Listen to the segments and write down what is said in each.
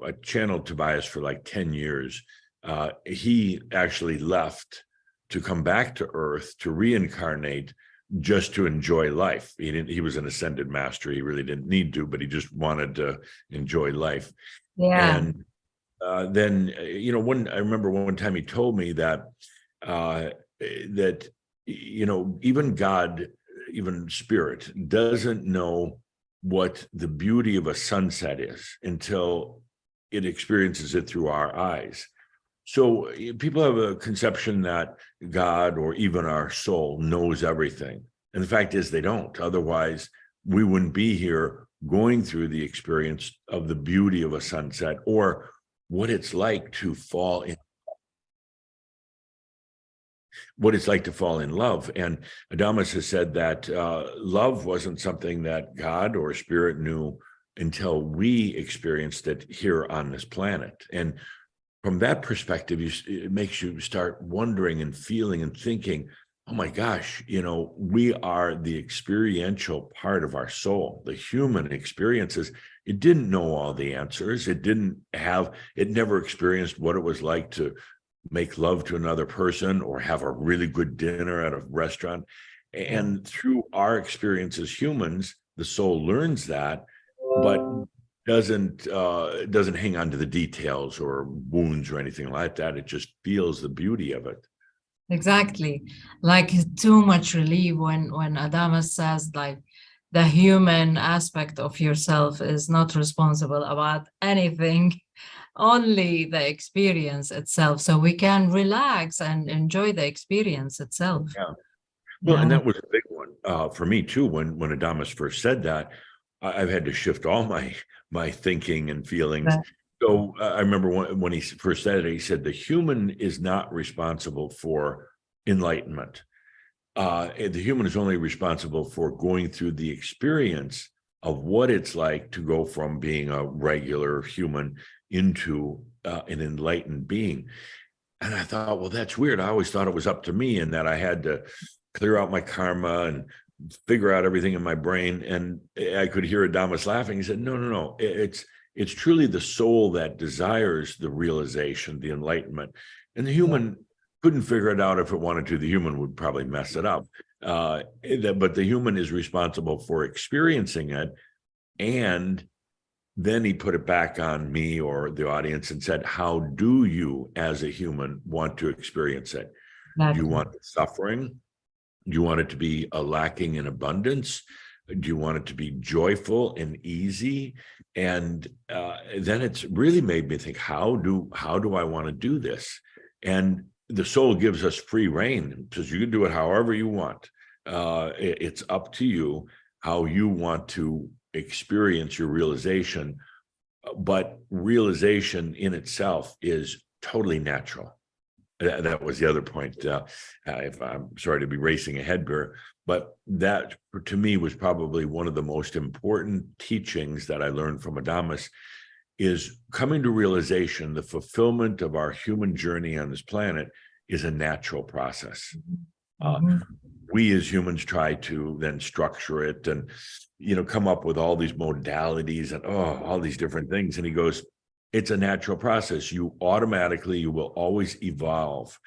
I channeled Tobias for like 10 years. He actually left to come back to Earth to reincarnate just to enjoy life. He was an ascended master. He really didn't need to, but he just wanted to enjoy life. Yeah. And then, I remember one time he told me that, even God, even spirit, doesn't know what the beauty of a sunset is until it experiences it through our eyes. So people have a conception that God or even our soul knows everything. And the fact is they don't. Otherwise, we wouldn't be here going through the experience of the beauty of a sunset or what it's like to fall in love. And Adamus has said that love wasn't something that God or spirit knew until we experienced it here on this planet. And from that perspective, it makes you start wondering and feeling and thinking, oh my gosh, we are the experiential part of our soul. The human experiences, it didn't know all the answers. It never experienced what it was like to make love to another person or have a really good dinner at a restaurant. And through our experience as humans, the soul learns that, but doesn't hang on to the details or wounds or anything like that. It just feels the beauty of it. Exactly. Like too much relief when Adamus says like the human aspect of yourself is not responsible about anything, only the experience itself. So we can relax and enjoy the experience itself. Yeah. Well, and that was a big one for me too. When Adamus first said that, I've had to shift all my thinking and feelings. Right. So I remember when he first said it, he said the human is not responsible for enlightenment. The human is only responsible for going through the experience of what it's like to go from being a regular human into an enlightened being. And I thought, well, that's weird. I always thought it was up to me and that I had to clear out my karma and figure out everything in my brain. And I could hear Adamus laughing. He said, no. It's truly the soul that desires the realization, the enlightenment. And the human couldn't figure it out if it wanted to. The human would probably mess it up. But the human is responsible for experiencing it. And then he put it back on me or the audience and said, how do you as a human want to experience it? Exactly. Do you want suffering? Do you want it to be a lacking in abundance? Do you want it to be joyful and easy? And then it's really made me think, how do I want to do this? And the soul gives us free rein, says you can do it however you want. It's up to you how you want to experience your realization. But realization in itself is totally natural. That was the other point. If I'm sorry to be racing ahead here, but that to me was probably one of the most important teachings that I learned from Adamus is coming to realization. The fulfillment of our human journey on this planet is a natural process. We as humans try to then structure it and come up with all these modalities and all these different things. And he goes, it's a natural process. You will always evolve.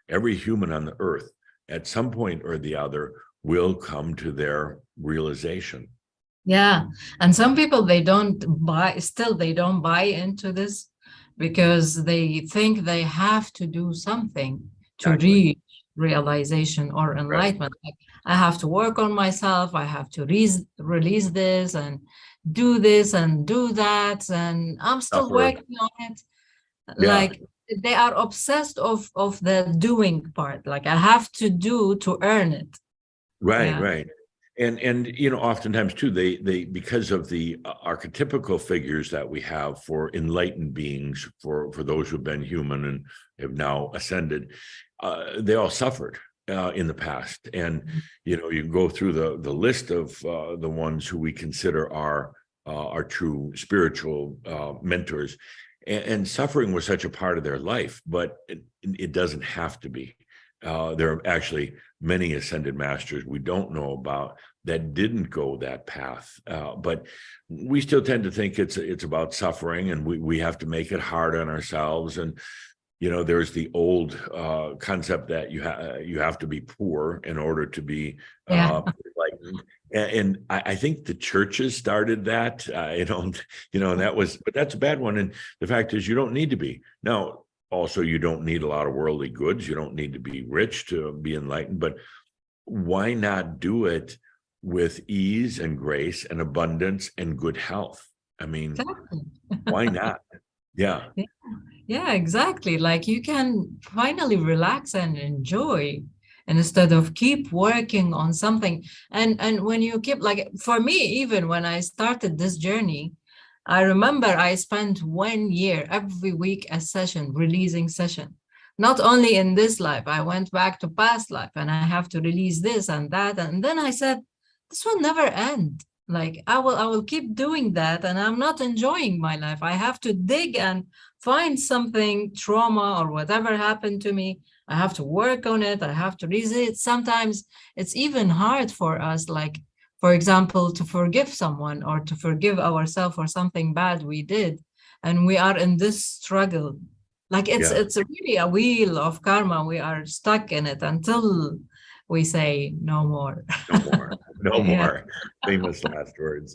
Every human on the earth at some point or the other will come to their realization. Yeah. And some people, they don't buy into this because they think they have to do something to reach realization or enlightenment. Right. Like, I have to work on myself. I have to release this and do this and do that. And I'm still working on it. Yeah. Like they are obsessed of the doing part. Like I have to do to earn it. Right. And oftentimes too, they because of the archetypical figures that we have for enlightened beings, for those who've been human and have now ascended, they all suffered in the past. And you can go through the list of the ones who we consider our true spiritual mentors, and suffering was such a part of their life, but it doesn't have to be. There are actually many ascended masters we don't know about that didn't go that path, but we still tend to think it's about suffering, and we have to make it hard on ourselves. And there's the old concept that you have to be poor in order to be enlightened. And I think the churches started that, and but that's a bad one. And the fact is, you don't need to be. Now, also, you don't need a lot of worldly goods. You don't need to be rich to be enlightened, but why not do it with ease and grace and abundance and good health? I mean, exactly. Why not? Yeah. Yeah, exactly. Like, you can finally relax and enjoy instead of keep working on something. And when you keep, like, for me, even when I started this journey, I remember I spent 1 year every week a session, releasing session. Not only in this life, I went back to past life and I have to release this and that. And then I said, this will never end. Like, I will keep doing that, and I'm not enjoying my life. I have to dig and find something, trauma or whatever happened to me. I have to work on it. I have to read it. Sometimes it's even hard for us, like, for example, to forgive someone or to forgive ourselves for something bad we did. And we are in this struggle. Like, it's really a wheel of karma. We are stuck in it until we say no more. No more. No more. Famous last words.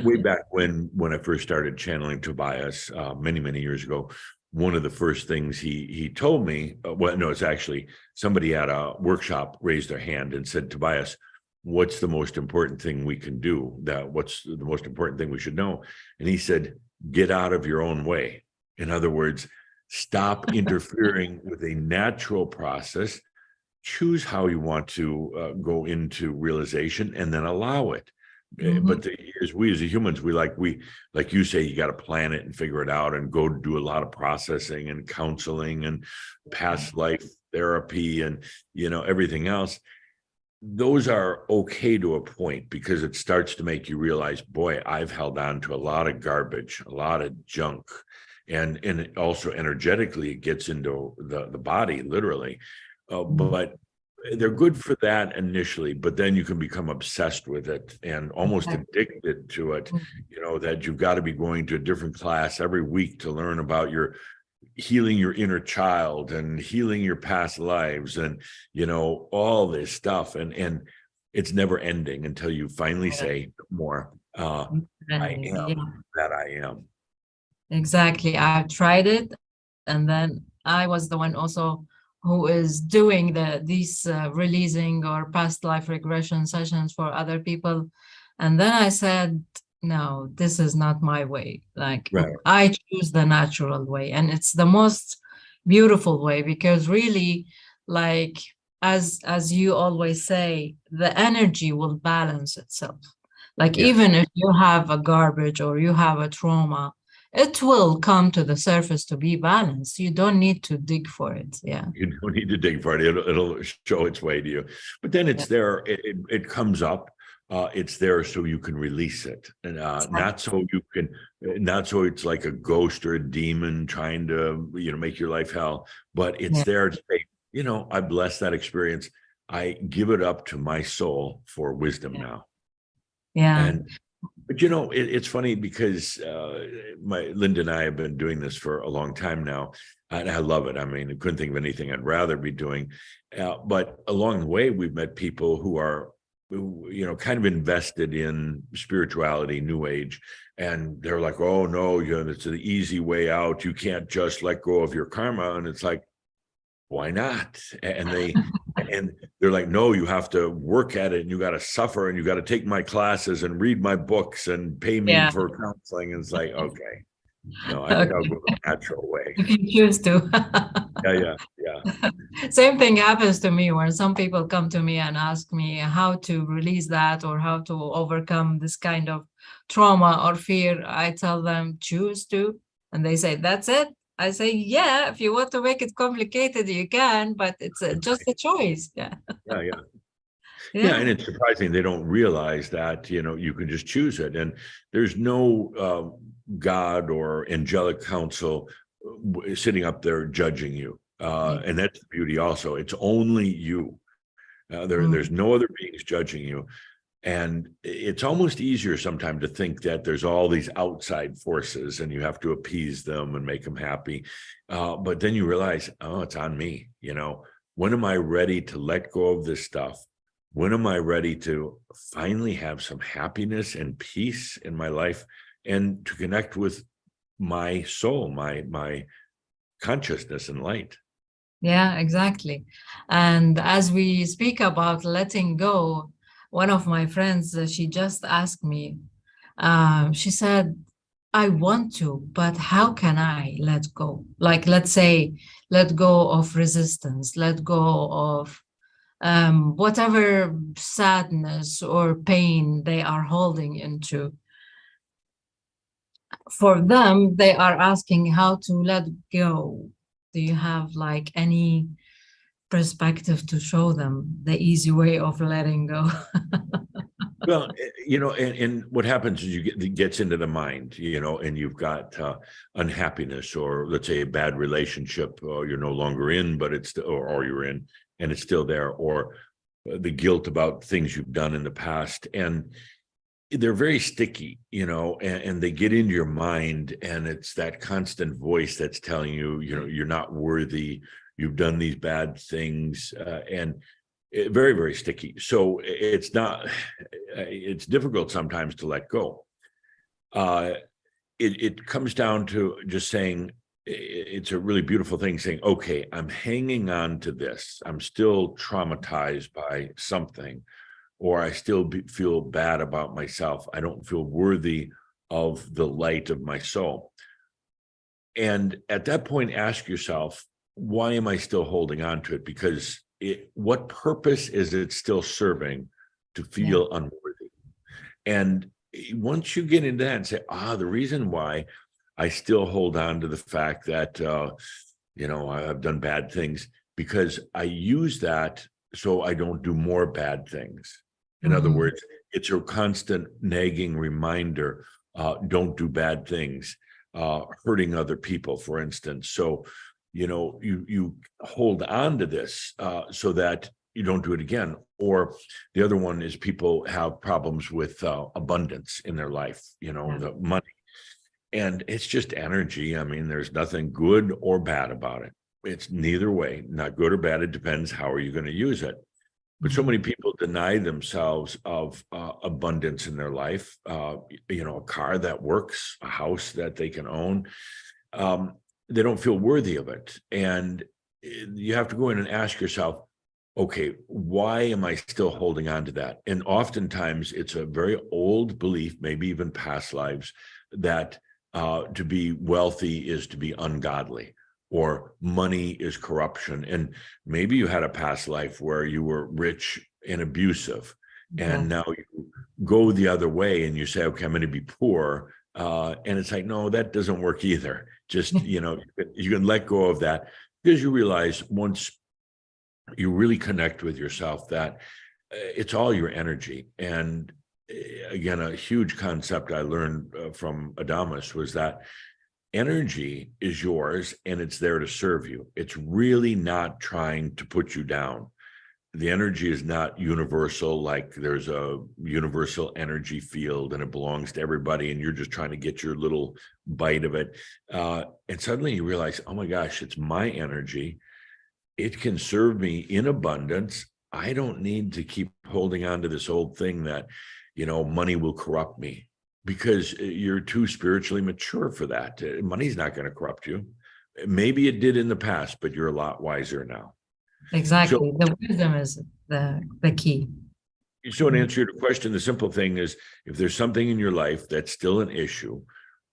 Way back when I first started channeling Tobias many, many years ago, one of the first things he told me, it's actually somebody at a workshop raised their hand and said, Tobias, what's the most important thing we can do? What's the most important thing we should know? And he said, get out of your own way. In other words, stop interfering with a natural process. Choose how you want to go into realization, and then allow it. But as humans, we like you say, you got to plan it and figure it out and go do a lot of processing and counseling and past life therapy and everything else. Those are okay to a point, because it starts to make you realize, boy, I've held on to a lot of garbage, a lot of junk, and it also energetically it gets into the body, literally. But they're good for that initially, but then you can become obsessed with it and almost addicted to it, that you've got to be going to a different class every week to learn about healing your inner child and healing your past lives and, all this stuff. And it's never ending until you finally say, no more, I am that I am. Exactly. I tried it. And then I was the one also who is doing these releasing or past life regression sessions for other people. And then I said, no, this is not my way. Like, I choose the natural way. And it's the most beautiful way, because really, like, as you always say, the energy will balance itself. Like, even if you have a garbage or you have a trauma, it will come to the surface to be balanced. You don't need to dig for it. Yeah. You don't need to dig for it. It'll show its way to you. But then it's there. It comes up. It's there so you can release it, and not so it's like a ghost or a demon trying to make your life hell. But it's there to say, I bless that experience. I give it up to my soul for wisdom now. Yeah. But it's funny because Linda and I have been doing this for a long time now, and I love it. I mean, I couldn't think of anything I'd rather be doing. But along the way, we've met people who are, kind of invested in spirituality, New Age, and they're like, "Oh no, it's the easy way out. You can't just let go of your karma." And it's like, why not? And they're like, no, you have to work at it, and you got to suffer, and you got to take my classes and read my books and pay me for counseling. And it's like, okay, no, I think I'll go the natural way. You can choose to. Yeah. Same thing happens to me, where some people come to me and ask me how to release that or how to overcome this kind of trauma or fear. I tell them, choose to, and they say, that's it. I say, yeah, if you want to make it complicated, you can, but it's just a choice. Yeah. And it's surprising they don't realize that, you can just choose it. And there's no God or angelic council sitting up there judging you. And that's the beauty also. It's only you. There's no other beings judging you. And it's almost easier sometimes to think that there's all these outside forces and you have to appease them and make them happy. But then you realize, oh, it's on me. You know, when am I ready to let go of this stuff? When am I ready to finally have some happiness and peace in my life and to connect with my soul, my consciousness and light? Yeah, exactly. And as we speak about letting go, one of my friends, she just asked me, she said, I want to, but how can I let go? Like, let's say, let go of resistance, let go of whatever sadness or pain they are holding into. For them, they are asking how to let go. Do you have like any perspective to show them the easy way of letting go? Well, you know, and what happens is it gets into the mind, you know, and you've got unhappiness, or let's say a bad relationship, or you're no longer in, but it's or you're in and it's still there, or the guilt about things you've done in the past, and they're very sticky, you know, and they get into your mind, and it's that constant voice that's telling you, you know, you're not worthy, you've done these bad things, and very, very sticky. So it's difficult sometimes to let go. It comes down to just saying, it's a really beautiful thing saying, okay, I'm hanging on to this. I'm still traumatized by something, or I still feel bad about myself. I don't feel worthy of the light of my soul. And at that point, ask yourself, why am I still holding on to it? Because what purpose is it still serving to feel unworthy? And once you get into that and say, the reason why I still hold on to the fact that, you know, I've done bad things, because I use that so I don't do more bad things. In other words, it's a constant nagging reminder, don't do bad things, hurting other people, for instance. So, you know, you hold on to this so that you don't do it again. Or the other one is people have problems with abundance in their life, you know, the money. And it's just energy. I mean, there's nothing good or bad about it. It's neither way, not good or bad. It depends how are you going to use it. But so many people deny themselves of abundance in their life, you know, a car that works, a house that they can own. They don't feel worthy of it. And you have to go in and ask yourself, okay, why am I still holding on to that? And oftentimes it's a very old belief, maybe even past lives, that to be wealthy is to be ungodly, or money is corruption. And maybe you had a past life where you were rich and abusive, and now you go the other way and you say, okay, I'm going to be poor. And it's like, no, that doesn't work either. Just, you know, you can let go of that, because you realize once you really connect with yourself that it's all your energy. And again, a huge concept I learned from Adamus was that energy is yours and it's there to serve you. It's really not trying to put you down. The energy is not universal, like there's a universal energy field and it belongs to everybody and you're just trying to get your little bite of it. And suddenly you realize, oh my gosh, it's my energy. It can serve me in abundance. I don't need to keep holding on to this old thing that, you know, money will corrupt me, because you're too spiritually mature for that. Money's not going to corrupt you. Maybe it did in the past, but you're a lot wiser now. Exactly. So, the wisdom is the key. So to answer your question, the simple thing is, if there's something in your life that's still an issue,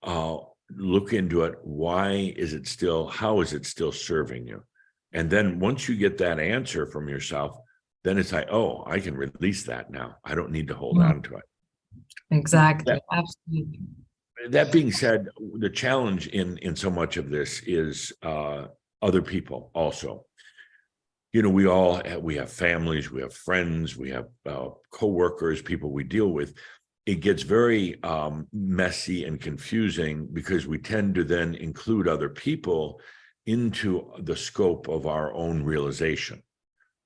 look into it. Why is it still, how is it still serving you? And then once you get that answer from yourself, then it's like, oh, I can release that now. I don't need to hold on to it. Exactly. Absolutely. That being said, the challenge in so much of this is other people also. You know, we have families, we have friends, we have coworkers, people we deal with. It gets very messy and confusing because we tend to then include other people into the scope of our own realization.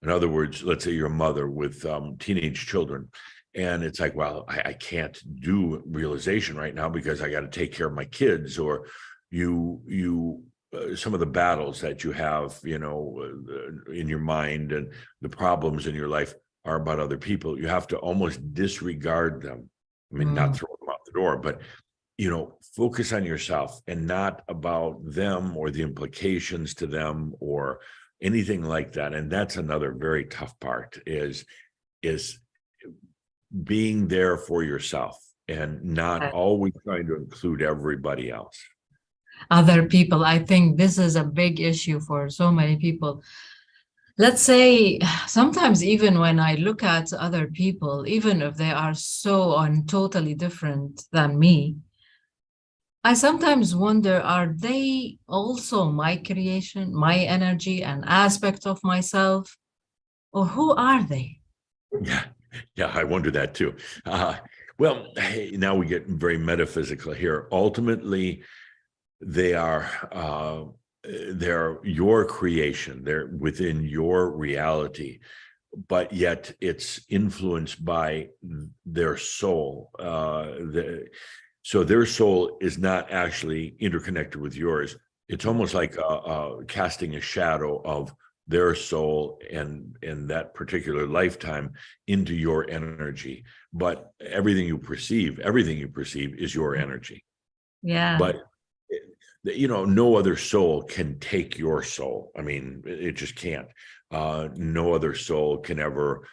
In other words, let's say you're a mother with teenage children, and it's like, well, I can't do realization right now because I got to take care of my kids, or some of the battles that you have, in your mind and the problems in your life are about other people. You have to almost disregard them. I mean, not throw them out the door, but focus on yourself and not about them or the implications to them or anything like that. And that's another very tough part is being there for yourself and not always trying to include everybody else. Other people, I think this is a big issue for so many people. Let's say sometimes even when I look at other people, even if they are so totally different than me, I sometimes wonder, are they also my creation, my energy, an aspect of myself? Or who are they? Yeah, I wonder that too. Well, now we get very metaphysical here. Ultimately, they're your creation. They're within your reality, but yet it's influenced by their soul. So their soul is not actually interconnected with yours. It's almost like casting a shadow of their soul and that particular lifetime into your energy. But everything you perceive is your energy. Yeah. But no other soul can take your soul. I mean, it just can't. No other soul can ever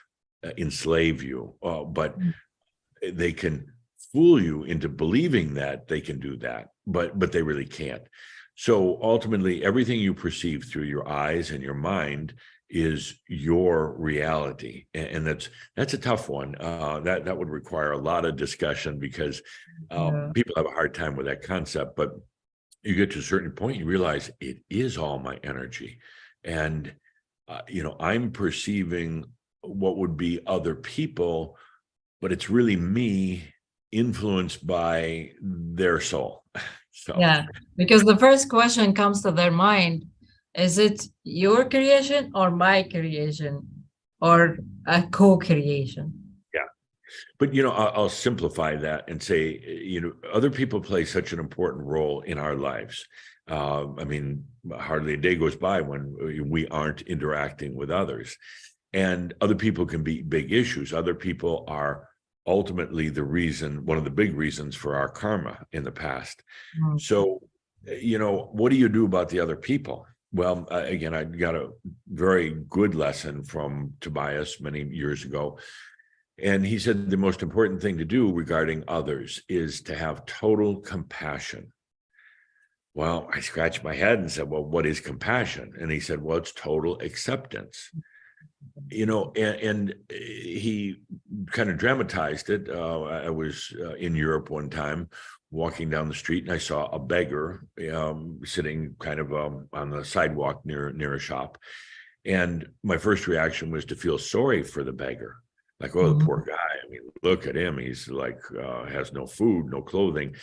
enslave you, but they can fool you into believing that they can do that, but they really can't. So ultimately, everything you perceive through your eyes and your mind is your reality, and that's a tough one. That would require a lot of discussion because people have a hard time with that concept. But you get to a certain point, you realize it is all my energy, and I'm perceiving what would be other people, but it's really me influenced by their soul. So yeah, because the first question comes to their mind, is it your creation or my creation or a co-creation? yeah, but I'll simplify that and say, other people play such an important role in our lives. I mean, hardly a day goes by when we aren't interacting with others, and other people can be big issues. Other people are ultimately one of the big reasons for our karma in the past. So, what do you do about the other people? Well, again, I got a very good lesson from Tobias many years ago. And he said the most important thing to do regarding others is to have total compassion. Well, I scratched my head and said, well, what is compassion? And he said, well, it's total acceptance. And he kind of dramatized it. I was in Europe one time, walking down the street, and I saw a beggar sitting kind of on the sidewalk near a shop. And my first reaction was to feel sorry for the beggar. Like, oh, the poor guy. I mean, look at him. He's like, has no food, no clothing.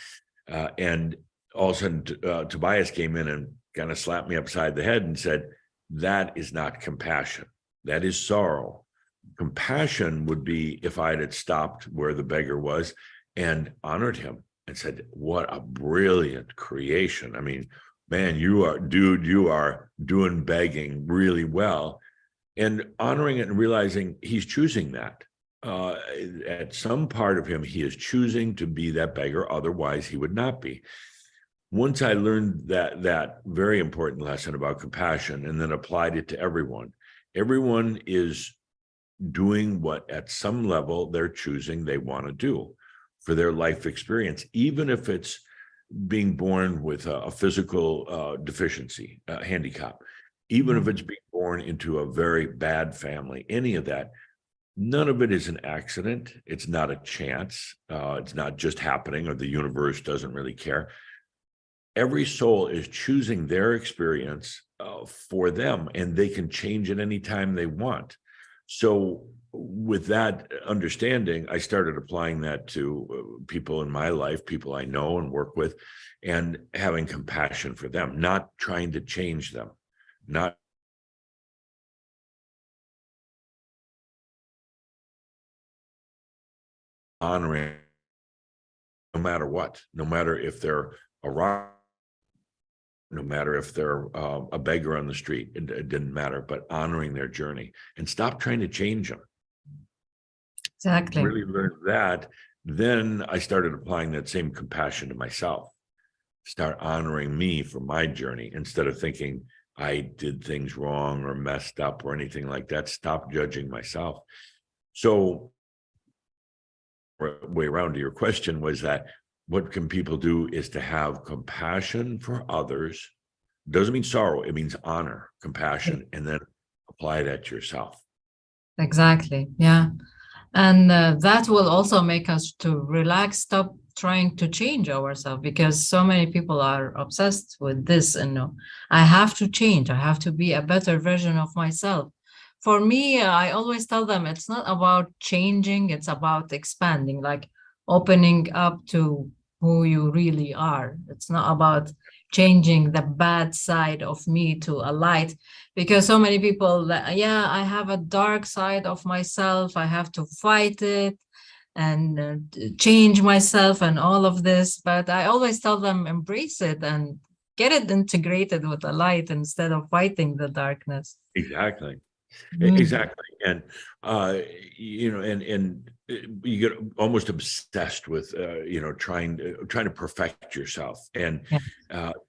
And all of a sudden, Tobias came in and kind of slapped me upside the head and said, that is not compassion. That is sorrow. Compassion would be if I had stopped where the beggar was and honored him and said, what a brilliant creation. I mean, man, you are doing begging really well, and honoring it and realizing he's choosing that. At some part of him, he is choosing to be that beggar. Otherwise, he would not be. Once I learned that very important lesson about compassion and then applied it to everyone is doing what at some level they're choosing they want to do for their life experience, even if it's being born with a physical deficiency, handicap, even if it's being born into a very bad family, any of that, none of it is an accident. It's not a chance. It's not just happening, or the universe doesn't really care. Every soul is choosing their experience for them, and they can change it anytime they want. So with that understanding, I started applying that to people in my life, people I know and work with, and having compassion for them, not trying to change them, not honoring, no matter what, no matter if they're a rock, no matter if they're a beggar on the street, it didn't matter, but honoring their journey and stop trying to change them. Exactly. Really learned that. Then I started applying that same compassion to myself, start honoring me for my journey instead of thinking I did things wrong or messed up or anything like that. Stop judging myself. So way around to your question was that what can people do is to have compassion for others. Doesn't mean sorrow, it means honor, compassion, and then apply that to yourself. Exactly. Yeah. And that will also make us to relax, stop trying to change ourselves, because so many people are obsessed with this. And I have to change. I have to be a better version of myself. For me, I always tell them it's not about changing. It's about expanding, like opening up to who you really are. It's not about changing the bad side of me to a light, because so many people, yeah, I have a dark side of myself. I have to fight it and change myself and all of this. But I always tell them, embrace it and get it integrated with the light instead of fighting the darkness. Exactly. Mm. Exactly. And, and you get almost obsessed with, trying to perfect yourself. And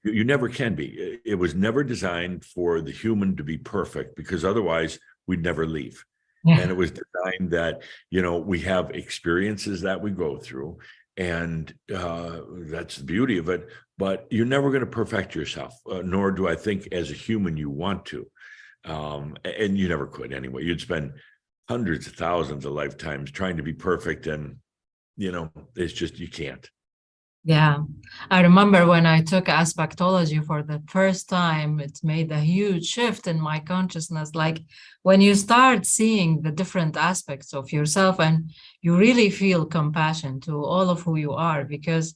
you never can be. It was never designed for the human to be perfect, because otherwise we'd never leave. Yeah. And it was designed that, we have experiences that we go through, and that's the beauty of it. But you're never going to perfect yourself, nor do I think as a human you want to. And you never could anyway. You'd spend hundreds of thousands of lifetimes trying to be perfect, and it's just, you can't. Yeah, I remember when I took aspectology for the first time, it made a huge shift in my consciousness. Like when you start seeing the different aspects of yourself, and you really feel compassion to all of who you are, because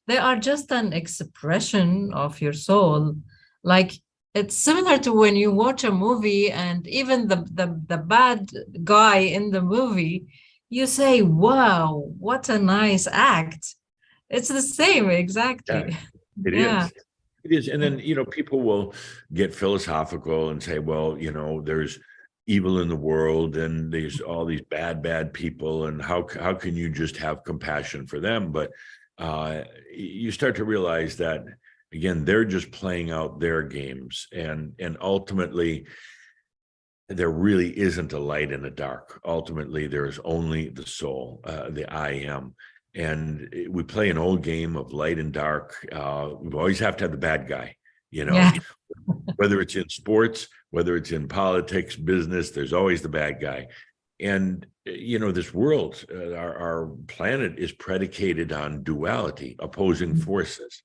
they are just an expression of your soul. Like it's similar to when you watch a movie, and even the bad guy in the movie, you say, wow, what a nice act. It's the same, exactly. Yeah, it is. It is. And then, people will get philosophical and say, well, there's evil in the world, and there's all these bad people, and how can you just have compassion for them? But you start to realize that, again, they're just playing out their games, and ultimately there really isn't a light in the dark. Ultimately, there's only the soul, the I am. And we play an old game of light and dark. We always have to have the bad guy, whether it's in sports, whether it's in politics, business, there's always the bad guy. And, this world, our planet is predicated on duality, opposing forces,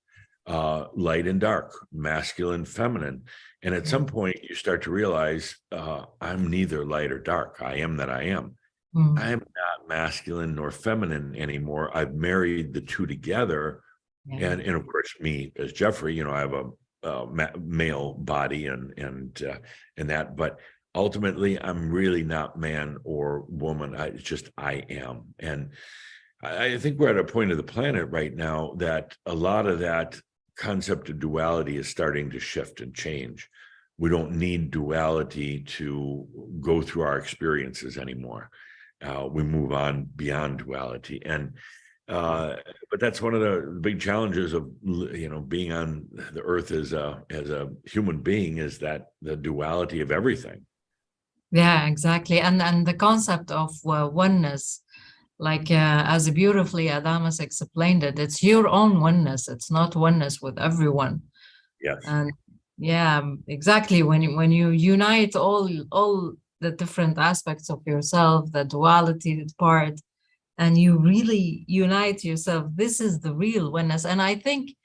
light and dark, masculine, feminine. And at some point you start to realize, I'm neither light or dark. I am that I am. I'm not masculine nor feminine anymore. I've married the two together. Yeah. And of course, me as Jeffrey, I have a male body and that, but ultimately I'm really not man or woman. It's just I am. And I think we're at a point of the planet right now that a lot of that concept of duality is starting to shift and change. We don't need duality to go through our experiences anymore. We move on beyond duality, and but that's one of the big challenges of being on the earth as a human being, is that the duality of everything. Yeah, exactly, and the concept of oneness, like as beautifully Adamus explained it, it's your own oneness. It's not oneness with everyone. Yes. And yeah, exactly. When you unite all the different aspects of yourself, the duality part, and you really unite yourself, this is the real oneness. And I think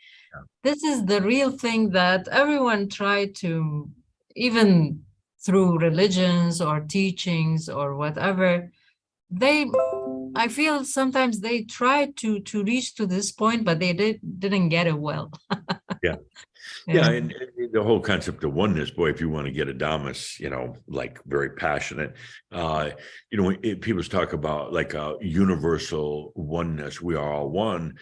this is the real thing that everyone tried to, even through religions or teachings or whatever, I feel sometimes they try to reach to this point, but they didn't get it well. Yeah. Yeah, and the whole concept of oneness, boy, if you want to get Adamus, like very passionate, people talk about like a universal oneness. We are all one.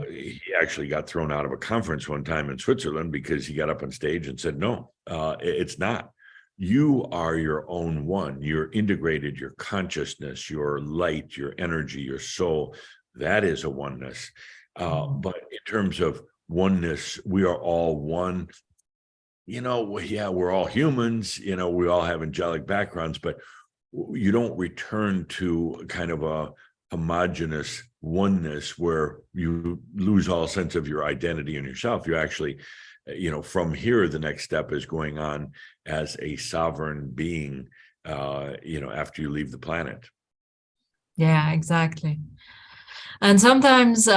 He actually got thrown out of a conference one time in Switzerland because he got up on stage and said, no, it's not. You are your own one. You're integrated, your consciousness, your light, your energy, your soul. That is a oneness. But in terms of oneness, we are all one. Yeah, we're all humans, we all have angelic backgrounds, but you don't return to kind of a homogeneous oneness where you lose all sense of your identity and yourself. You actually, from here, the next step is going on as a sovereign being, after you leave the planet. Yeah, exactly. And sometimes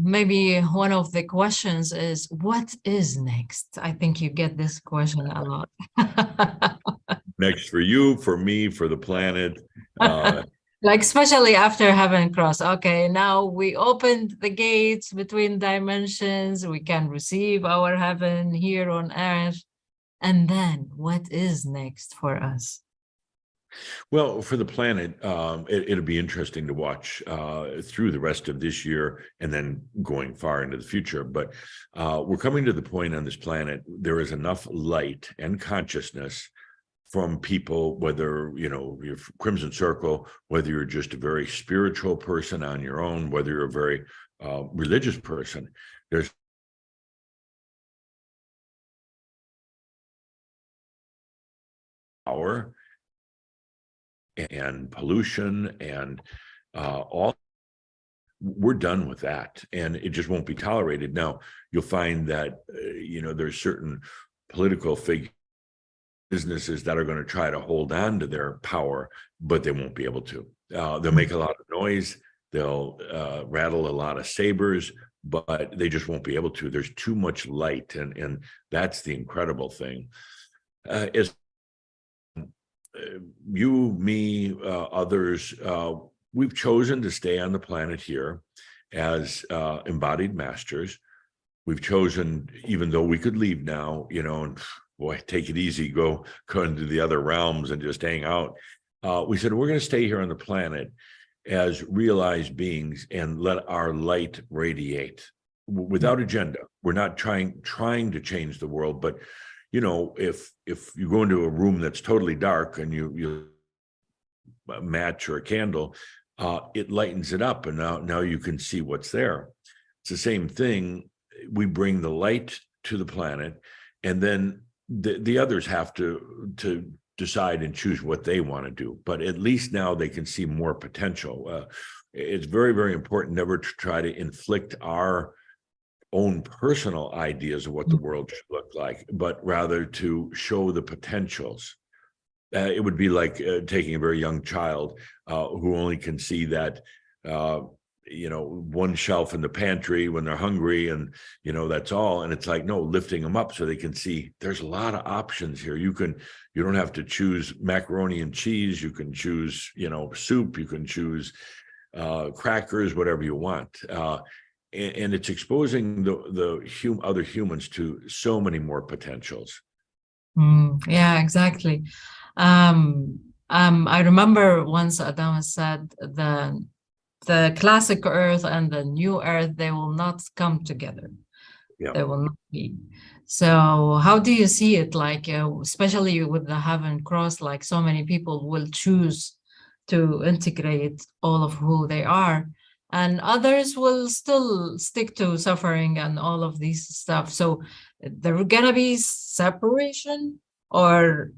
maybe one of the questions is, what is next? I think you get this question a lot. Next for you, for me, for the planet. Like, especially after having crossed. Okay, now we opened the gates between dimensions. We can receive our heaven here on earth. And then what is next for us? Well, for the planet, it'll be interesting to watch through the rest of this year and then going far into the future. But we're coming to the point on this planet, there is enough light and consciousness from people, whether, you're Crimson Circle, whether you're just a very spiritual person on your own, whether you're a very religious person, there's power and pollution and all. We're done with that, and it just won't be tolerated. Now, you'll find that there's certain political figures, businesses that are going to try to hold on to their power, but they won't be able to. They'll make a lot of noise, they'll rattle a lot of sabers, but they just won't be able to. There's too much light, and that's the incredible thing. As you, me, others, we've chosen to stay on the planet here as embodied masters. We've chosen, even though we could leave now, and boy, take it easy, go into the other realms and just hang out. We said, we're going to stay here on the planet as realized beings and let our light radiate without agenda. We're not trying to change the world, but if you go into a room that's totally dark and you a match or a candle, it lightens it up, and now you can see what's there. It's the same thing. We bring the light to the planet, and then the others have to decide and choose what they want to do. But at least now they can see more potential. It's very, very important never to try to inflict our own personal ideas of what the world should look like, but rather to show the potentials. It would be like taking a very young child who only can see that one shelf in the pantry when they're hungry, and that's all. And it's like, no, lifting them up so they can see there's a lot of options here. You don't have to choose macaroni and cheese. You can choose soup. You can choose crackers, whatever you want. And it's exposing the other humans to so many more potentials. Yeah, exactly. I remember once Adam said the classic Earth and the new Earth, they will not come together. Yeah. They will not be. So how do you see it? Like, especially with the heaven cross, like so many people will choose to integrate all of who they are, and others will still stick to suffering and all of these stuff. So there gonna be separation, or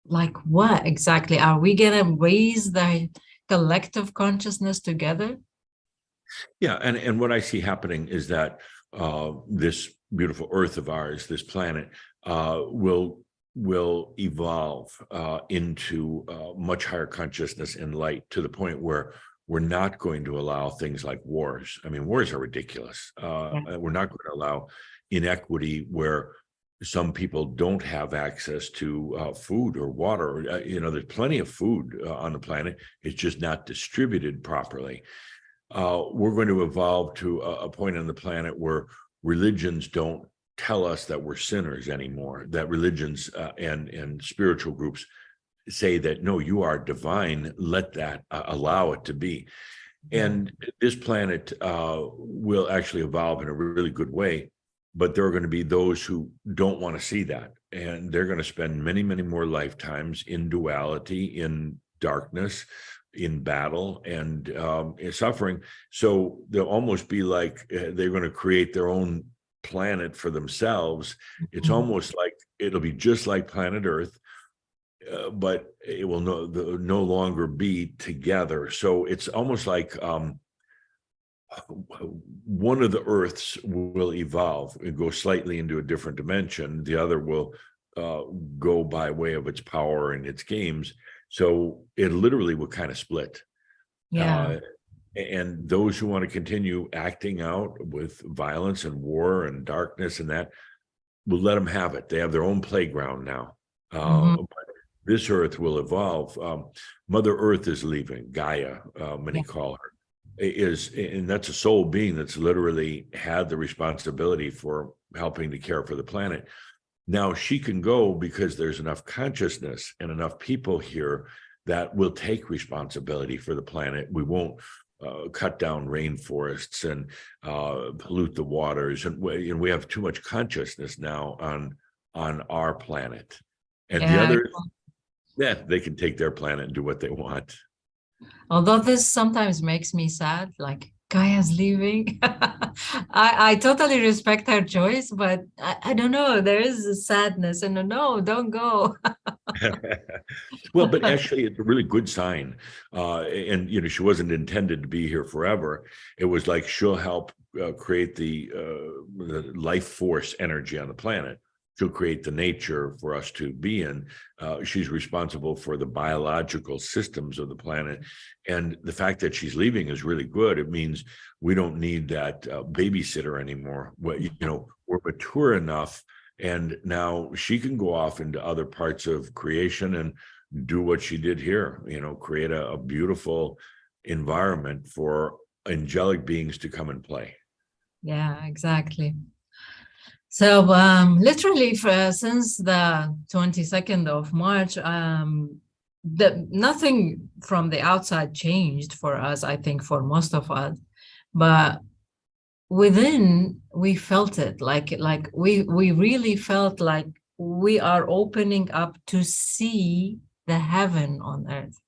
like what exactly? Are we gonna raise the collective consciousness together? Yeah, and what I see happening is that this beautiful Earth of ours, this planet, will evolve into much higher consciousness and light, to the point where we're not going to allow things like wars. I mean, wars are ridiculous. We're not going to allow inequity where some people don't have access to food or water. There's plenty of food on the planet. It's just not distributed properly. We're going to evolve to a point on the planet where religions don't tell us that we're sinners anymore, that religions and spiritual groups say that, no, you are divine, let that allow it to be. And this planet will actually evolve in a really good way, but there are going to be those who don't want to see that. And they're going to spend many, many more lifetimes in duality, in darkness, in battle, and in suffering. So they'll almost be like they're going to create their own planet for themselves. It's almost like it'll be just like planet Earth, but it will no longer be together. So it's almost like one of the Earths will evolve and go slightly into a different dimension. The other will go by way of its power and its games. So it literally will kind of split. Yeah. And those who want to continue acting out with violence and war and darkness and that, will let them have it. They have their own playground now. But this Earth will evolve. Mother Earth is leaving, Gaia, many call her, and that's a soul being that's literally had the responsibility for helping to care for the planet. Now she can go because there's enough consciousness and enough people here that will take responsibility for the planet. We won't cut down rainforests and pollute the waters, and we have too much consciousness now on our planet. And the others, they can take their planet and do what they want. Although this sometimes makes me sad, like Gaia's leaving. I totally respect her choice, but I don't know. There is a sadness, and no, don't go. Well, but actually, it's a really good sign. And she wasn't intended to be here forever. It was like she'll help create the life force energy on the planet. She'll create the nature for us to be in. She's responsible for the biological systems of the planet. And the fact that she's leaving is really good. It means we don't need that babysitter anymore. We're mature enough, and now she can go off into other parts of creation and do what she did here, create a beautiful environment for angelic beings to come and play. Yeah, exactly. So literally since the 22nd of March, nothing from the outside changed for us, I think, for most of us. But within, we felt it, like we really felt like we are opening up to see the heaven on earth,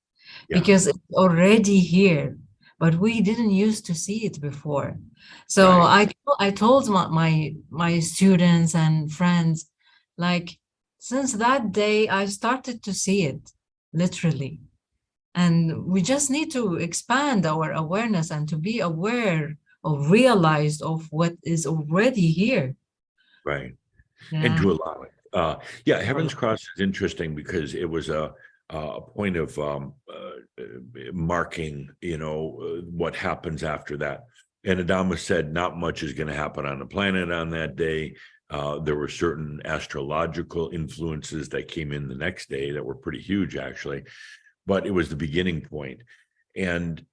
because it's already here, but we didn't used to see it before. So I told my students and friends, like, since that day, I started to see it, literally. And we just need to expand our awareness and to be aware or realized of what is already here. Right. And to allow it. Heaven's Cross is interesting because it was a point of marking, what happens after that. And Adama said not much is going to happen on the planet on that day. There were certain astrological influences that came in the next day that were pretty huge, actually. But it was the beginning point. And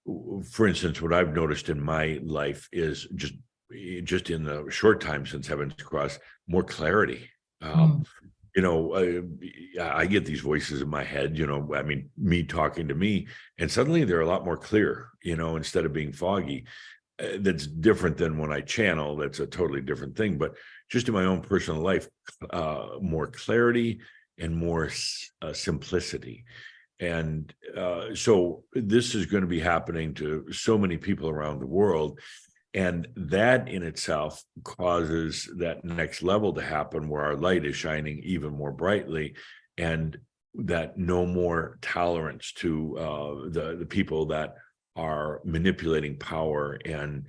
for instance, what I've noticed in my life is just in the short time since Heaven's Cross, more clarity. I get these voices in my head, me talking to me, and suddenly they're a lot more clear, instead of being foggy. That's different than when I channel. That's a totally different thing. But just in my own personal life, more clarity and more simplicity. And so this is going to be happening to so many people around the world. And that in itself causes that next level to happen, where our light is shining even more brightly, and that no more tolerance to the people that are manipulating power and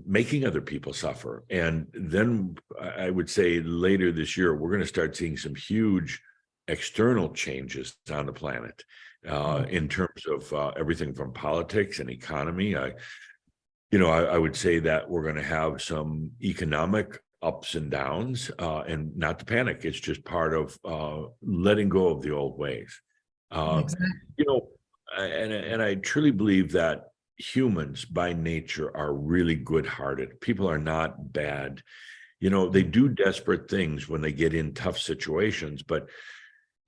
making other people suffer. And then I would say later this year, we're going to start seeing some huge external changes on the planet in terms of everything from politics and economy. I would say that we're going to have some economic ups and downs, and not to panic. It's just part of letting go of the old ways. Exactly. You know, and I truly believe that humans by nature are really good-hearted. People are not bad. You know, they do desperate things when they get in tough situations, but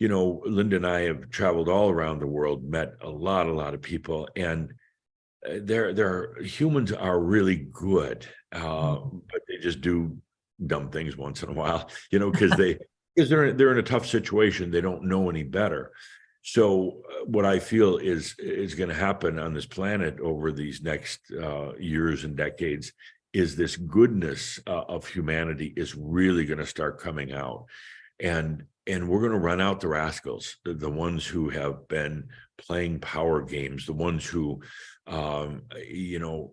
you know, Linda and I have traveled all around the world, met a lot of people, and humans are really good, but they just do dumb things once in a while, you know, because they're in a tough situation, they don't know any better. So what I feel is going to happen on this planet over these next years and decades is this goodness of humanity is really going to start coming out, and we're going to run out the rascals, the ones who have been playing power games, the ones who you know,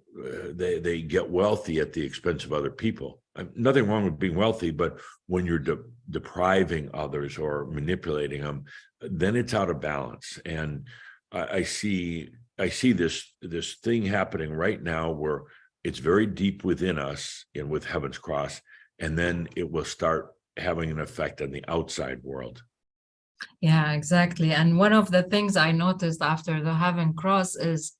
they get wealthy at the expense of other people. Nothing wrong with being wealthy, but when you're depriving others or manipulating them, then it's out of balance. And I see this thing happening right now where it's very deep within us and with Heaven's Cross, and then it will start having an effect on the outside world. Yeah, exactly. And one of the things I noticed after the Heaven Cross is,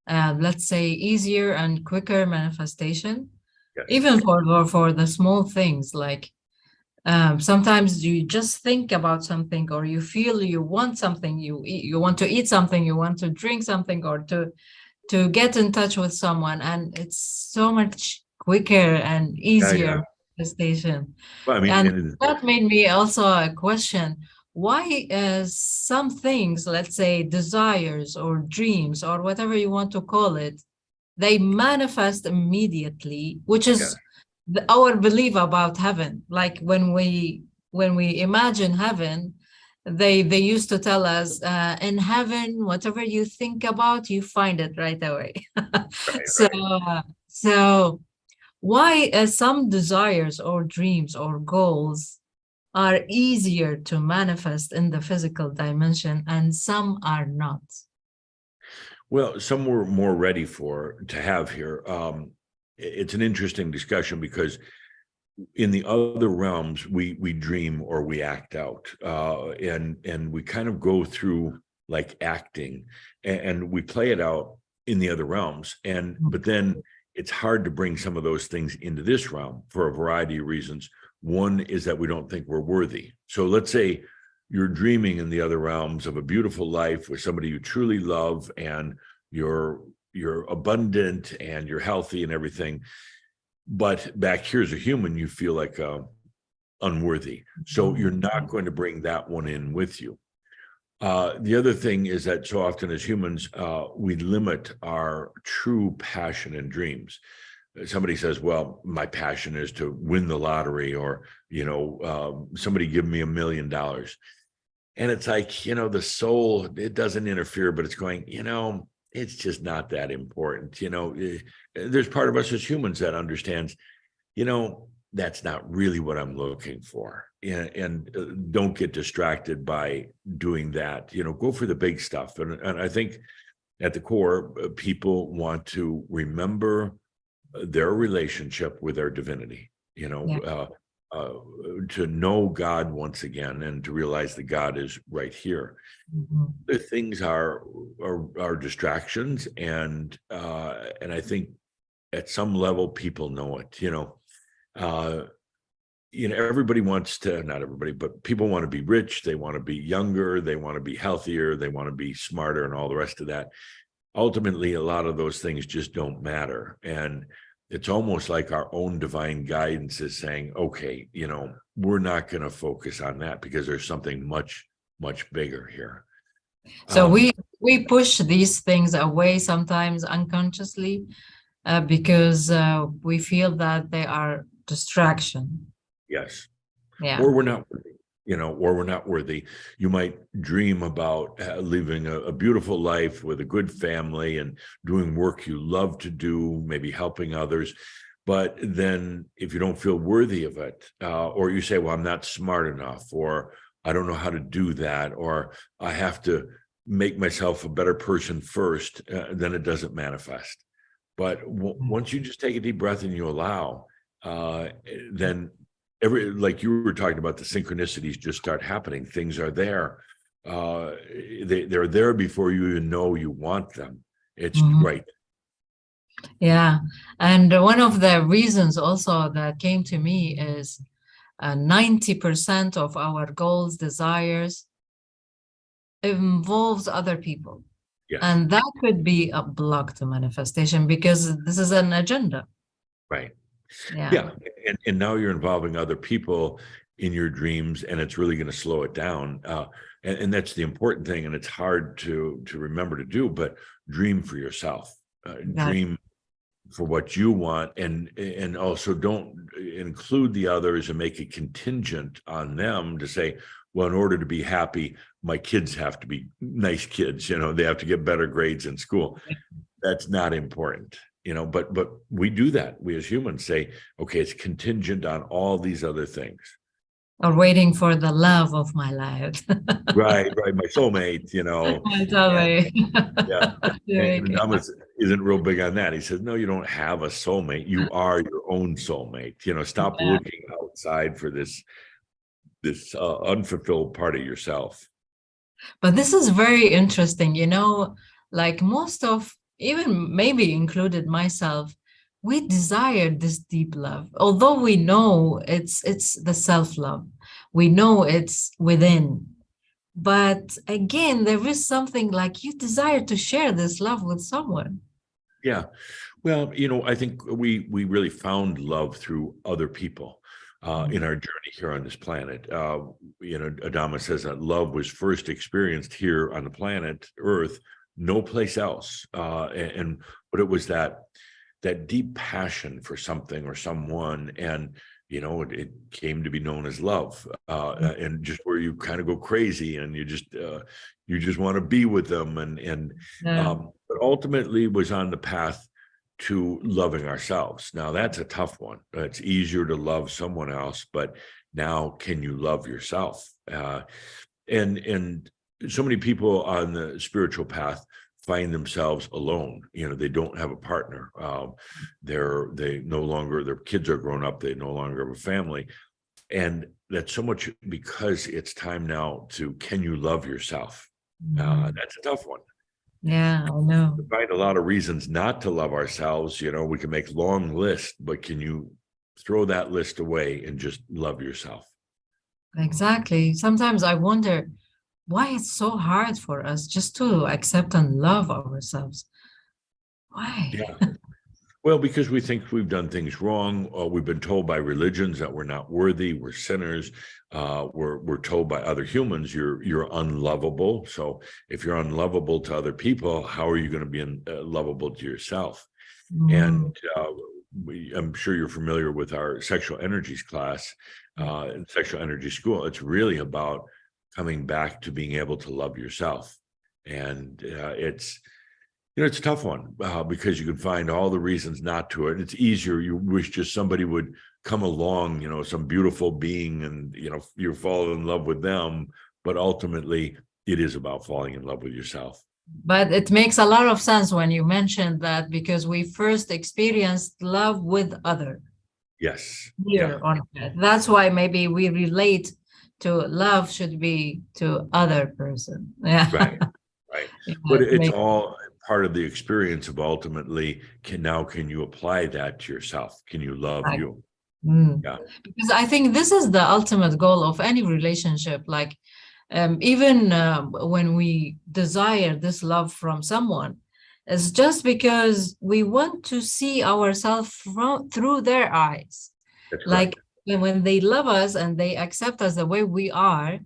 let's say, easier and quicker manifestation, Yes. even for the small things. Like sometimes you just think about something, or you feel you want something, you want to eat something, you want to drink something, or to get in touch with someone, and it's so much quicker and easier manifestation. Well, I mean, And that made me also a question. Why some things, let's say desires or dreams or whatever you want to call it, they manifest immediately, which is our belief about heaven. Like when we imagine heaven, they used to tell us, in heaven, whatever you think about, you find it right away. So why some desires or dreams or goals are easier to manifest in the physical dimension and some are not? Well, some we're more ready to have here. It's an interesting discussion because in the other realms, we dream or we act out, and we kind of go through like acting, and we play it out in the other realms, but then it's hard to bring some of those things into this realm for a variety of reasons. One is that we don't think we're worthy. So let's say you're dreaming in the other realms of a beautiful life with somebody you truly love, and you're abundant and you're healthy and everything. But back here as a human, you feel like unworthy. So you're not going to bring that one in with you. The other thing is that so often as humans, we limit our true passion and dreams. Somebody says, well, my passion is to win the lottery, or, you know, somebody give me $1 million. And it's like, you know, the soul, it doesn't interfere, but it's going, you know, it's just not that important. You know, there's part of us as humans that understands, you know, that's not really what I'm looking for. And don't get distracted by doing that. You know, go for the big stuff. And I think at the core, people want to remember their relationship with their divinity, you know, to know God once again, and to realize that God is right here. The things are distractions, and I think at some level people know it. You know, everybody wants to, not everybody, but people want to be rich. They want to be younger. They want to be healthier. They want to be smarter, and all the rest of that. Ultimately, a lot of those things just don't matter, and it's almost like our own divine guidance is saying, okay, you know, we're not going to focus on that because there's something much, much bigger here. So we push these things away sometimes unconsciously because we feel that they are distraction. Yes. Yeah. Or we're not worthy, you know, or we're not worthy. You might dream about living a beautiful life with a good family and doing work you love to do, maybe helping others. But then if you don't feel worthy of it, or you say, well, I'm not smart enough, or I don't know how to do that, or I have to make myself a better person first, then it doesn't manifest. But once you just take a deep breath and you allow, then like you were talking about, the synchronicities just start happening. Things are there. They're there before you even know you want them. It's right. Yeah. And one of the reasons also that came to me is 90% of our goals, desires involves other people. Yes. And that could be a block to manifestation because this is an agenda. Right. Yeah. Yeah. And now you're involving other people in your dreams, and it's really going to slow it down. And that's the important thing. And it's hard to remember to do, but dream for yourself. Dream for what you want, and also don't include the others and make it contingent on them to say, well, in order to be happy, my kids have to be nice kids, they have to get better grades in school. That's not important, but we do that. We as humans say, okay, it's contingent on all these other things. Or waiting for the love of my life. right, my soulmate, My soulmate. And Thomas isn't real big on that. He says, no, you don't have a soulmate. You are your own soulmate. Stop looking outside for this unfulfilled part of yourself. But this is very interesting, like most of, even maybe included myself, we desire this deep love, although we know it's the self-love. We know it's within. But again, there is something like you desire to share this love with someone. Yeah. Well, I think we really found love through other people in our journey here on this planet. Adama says that love was first experienced here on the planet Earth, no place else. But it was that deep passion for something or someone, and it came to be known as love, and just where you kind of go crazy and you just want to be with them, but ultimately was on the path to loving ourselves. Now that's a tough one. It's easier to love someone else, but now can you love yourself? And so many people on the spiritual path find themselves alone. They don't have a partner. They no longer, their kids are grown up. They no longer have a family. And that's so much because it's time now to, can you love yourself? That's a tough one. Yeah, I know. We find a lot of reasons not to love ourselves. We can make long lists, but can you throw that list away and just love yourself? Exactly. Sometimes I wonder, why it's so hard for us just to accept and love ourselves? Why? Yeah. Well, because we think we've done things wrong. We've been told by religions that we're not worthy, we're sinners. We're told by other humans you're unlovable. So if you're unlovable to other people, how are you going to be lovable to yourself? And I'm sure you're familiar with our sexual energies class, sexual energy school. It's really about coming back to being able to love yourself. And it's a tough one because you can find all the reasons not to it. It's easier. You wish just somebody would come along, some beautiful being, and, you fall in love with them. But ultimately, it is about falling in love with yourself. But it makes a lot of sense when you mentioned that, because we first experienced love with other. Yes. Here on Earth. That's why maybe we relate to love should be to other person. Yeah. Right. But it's all part of the experience of ultimately, can you apply that to yourself? Can you love you? Yeah. Because I think this is the ultimate goal of any relationship. Like even when we desire this love from someone, it's just because we want to see ourselves through their eyes. Like when they love us and they accept us the way we are,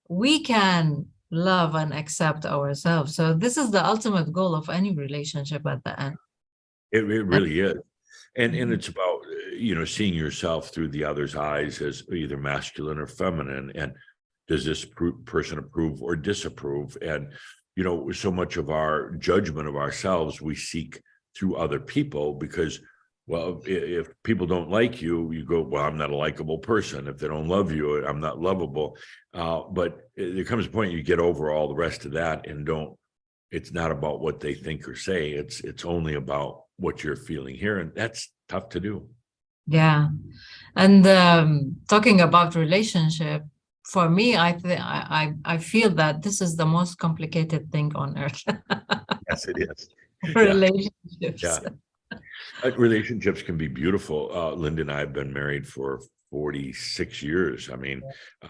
we can love and accept ourselves. So this is the ultimate goal of any relationship at the end. It really is. And it's about, seeing yourself through the other's eyes as either masculine or feminine. And does this person approve or disapprove? And, so much of our judgment of ourselves, we seek through other people because, well, if people don't like you, you go, well, I'm not a likable person. If they don't love you, I'm not lovable. But there comes a point you get over all the rest of that and it's not about what they think or say. It's only about what you're feeling here. And that's tough to do. Yeah. And talking about relationship, for me, I feel that this is the most complicated thing on earth. Yes, it is. Yeah, Relationships. yeah. Relationships can be beautiful. Linda and I have been married for 46 years. I mean,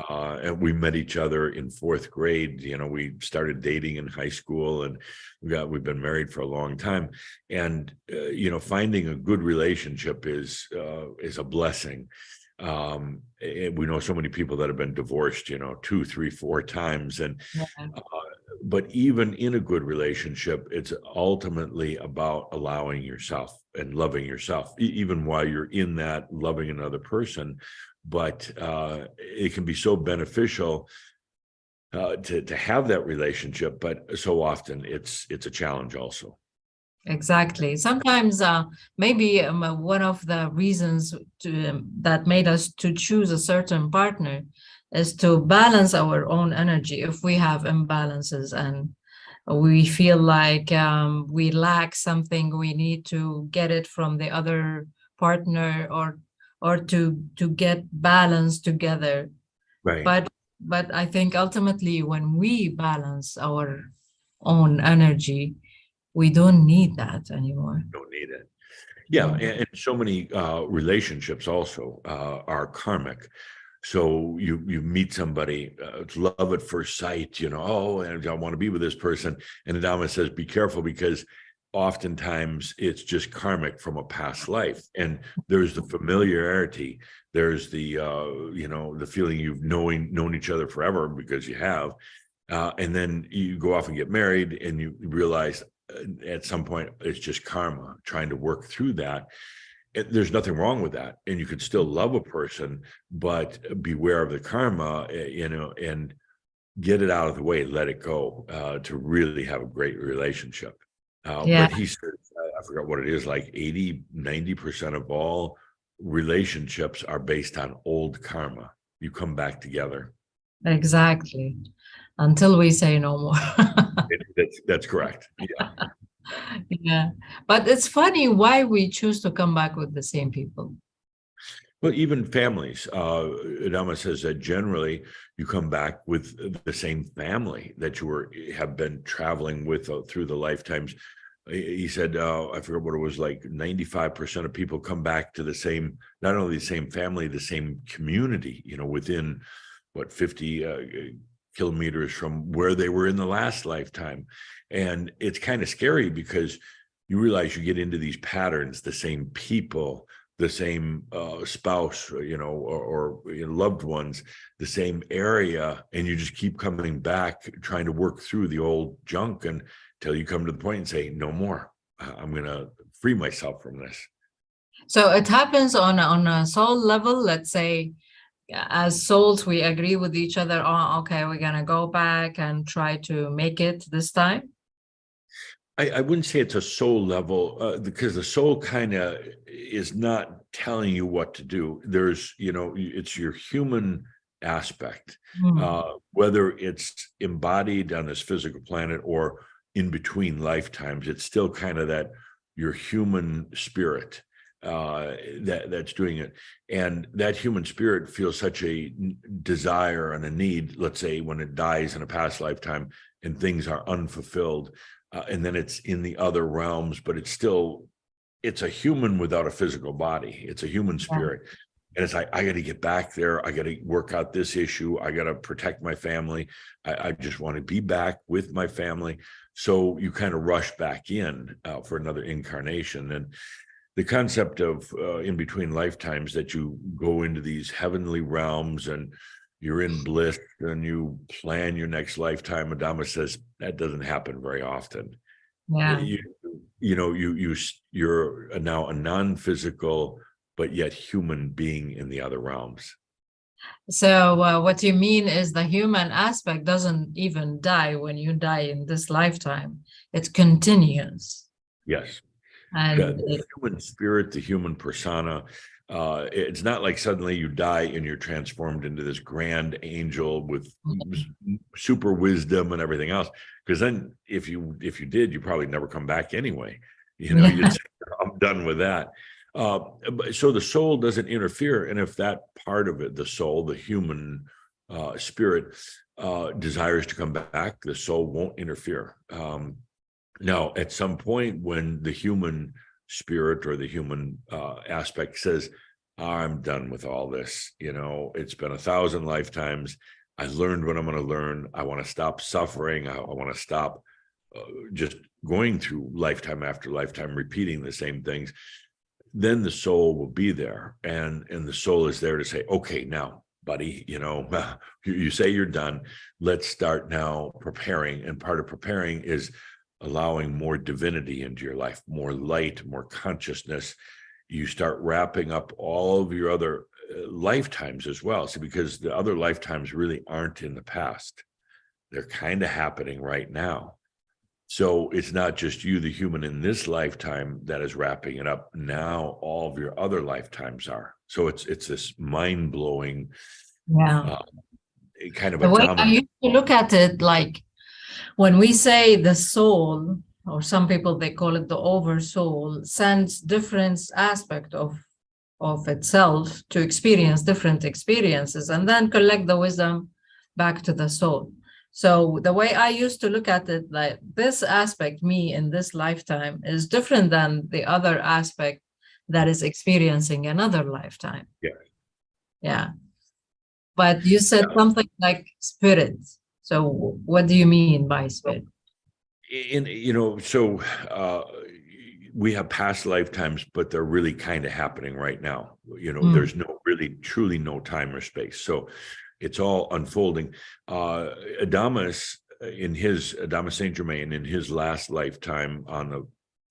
and we met each other in fourth grade. You know, we started dating in high school, and we've been married for a long time. And you know, finding a good relationship is a blessing. We know so many people that have been divorced, you know, 2, 3, 4 times, and Yeah. but even in a good relationship, it's ultimately about allowing yourself and loving yourself, even while you're in that loving another person. But it can be so beneficial to have that relationship, but so often it's a challenge also. Exactly. Sometimes maybe one of the reasons that made us to choose a certain partner is to balance our own energy. If we have imbalances and we feel like we lack something, we need to get it from the other partner, or to get balance together. Right. But I think ultimately when we balance our own energy, we don't need that anymore. Don't need it. Yeah, and so many relationships also are karmic. So you meet somebody, it's love at first sight, you know, oh, and I want to be with this person. And Adama says, be careful, because oftentimes it's just karmic from a past life. And there's the familiarity, there's the you know, the feeling you've known each other forever, because you have. And then you go off and get married, and you realize at some point it's just karma, trying to work through that. There's nothing wrong with that, and you could still love a person, but beware of the karma, you know, and get it out of the way, let it go, to really have a great relationship. Yeah, But he says, I forgot what it is, like 80-90% of all relationships are based on old karma. You come back together. exactly. Until we say no more. That's correct. Yeah. Yeah. But it's funny why we choose to come back with the same people. Well, even families, Adama says that generally you come back with the same family that you have been traveling with through the lifetimes. He said, I forget what it was, like 95% of people come back to the same, not only the same family, the same community, you know, within what, 50 kilometers from where they were in the last lifetime. And it's kind of scary, because you realize you get into these patterns, the same people, the same spouse, you know, or loved ones, the same area, and you just keep coming back, trying to work through the old junk, until you come to the point and say, no more. I'm going to free myself from this. So it happens on a soul level. Let's say, as souls, we agree with each other. Oh, okay, we're gonna go back and try to make it this time. I wouldn't say it's a soul level, because the soul kind of is not telling you what to do. There's, you know, it's your human aspect, whether it's embodied on this physical planet or in between lifetimes. It's still kind of that your human spirit that's doing it, and that human spirit feels such a desire and a need. Let's say when it dies in a past lifetime and things are unfulfilled. And then it's in the other realms, but it's a human without a physical body. It's a human spirit. Yeah. And it's like, I got to get back there. I got to work out this issue. I got to protect my family. I just want to be back with my family. So you kind of rush back in for another incarnation. And the concept of in between lifetimes, that you go into these heavenly realms and you're in bliss and you plan your next lifetime. Adama says that doesn't happen very often. Yeah. You're now a non-physical, but yet human being in the other realms. So what you mean is the human aspect doesn't even die when you die in this lifetime. It continues. Yes. And the human spirit, the human persona, it's not like suddenly you die and you're transformed into this grand angel with super wisdom and everything else. Because then if you did, you probably never come back anyway. You know, you'd say, I'm done with that. So the soul doesn't interfere, and if that part of it, the soul, the human spirit, desires to come back, the soul won't interfere. Now, at some point, when the human spirit or the human aspect says, "I'm done with all this. It's been 1,000 lifetimes. I learned what I'm going to learn. I want to stop suffering. I want to stop just going through lifetime after lifetime, repeating the same things." Then the soul will be there, and the soul is there to say, "Okay, now, buddy, you say you're done. Let's start now preparing." And part of preparing is allowing more divinity into your life, more light, more consciousness. You start wrapping up all of your other lifetimes as well. See, because the other lifetimes really aren't in the past. They're kind of happening right now. So it's not just you, the human, in this lifetime that is wrapping it up. Now all of your other lifetimes are. So it's this mind-blowing kind of the way I used to look at it, like when we say the soul, or some people, they call it the oversoul, sends different aspect of itself to experience different experiences and then collect the wisdom back to the soul. So the way I used to look at it, like this aspect, me in this lifetime, is different than the other aspect that is experiencing another lifetime. Yeah. But you said something like spirit. So what do you mean by spirit? We have past lifetimes, but they're really kind of happening right now. There's truly no time or space. So it's all unfolding. Adamus Saint Germain, in his last lifetime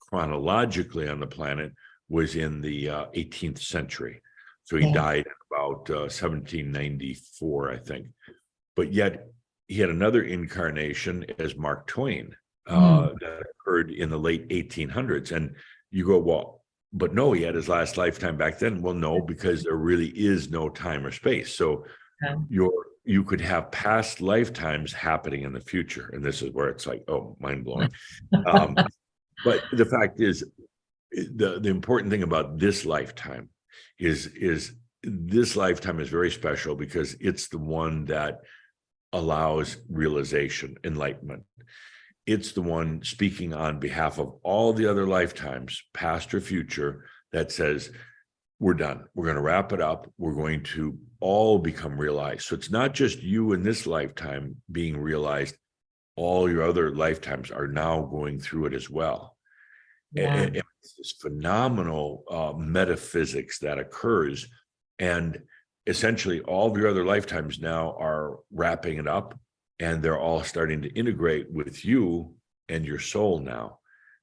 chronologically on the planet, was in the 18th century. So he died in about 1794, I think. But yet he had another incarnation as Mark Twain that occurred in the late 1800s. And you go, well, but no, he had his last lifetime back then. Well, no, because there really is no time or space. So you could have past lifetimes happening in the future. And this is where it's like, oh, mind-blowing. But the fact is, the important thing about this lifetime is this lifetime is very special because it's the one that allows realization, enlightenment. It's the one speaking on behalf of all the other lifetimes, past or future, that says, we're done. We're going to wrap it up. We're going to all become realized. So it's not just you in this lifetime being realized. All your other lifetimes are now going through it as well. And it's this phenomenal metaphysics that occurs. And essentially all of your other lifetimes now are wrapping it up, and they're all starting to integrate with you and your soul now.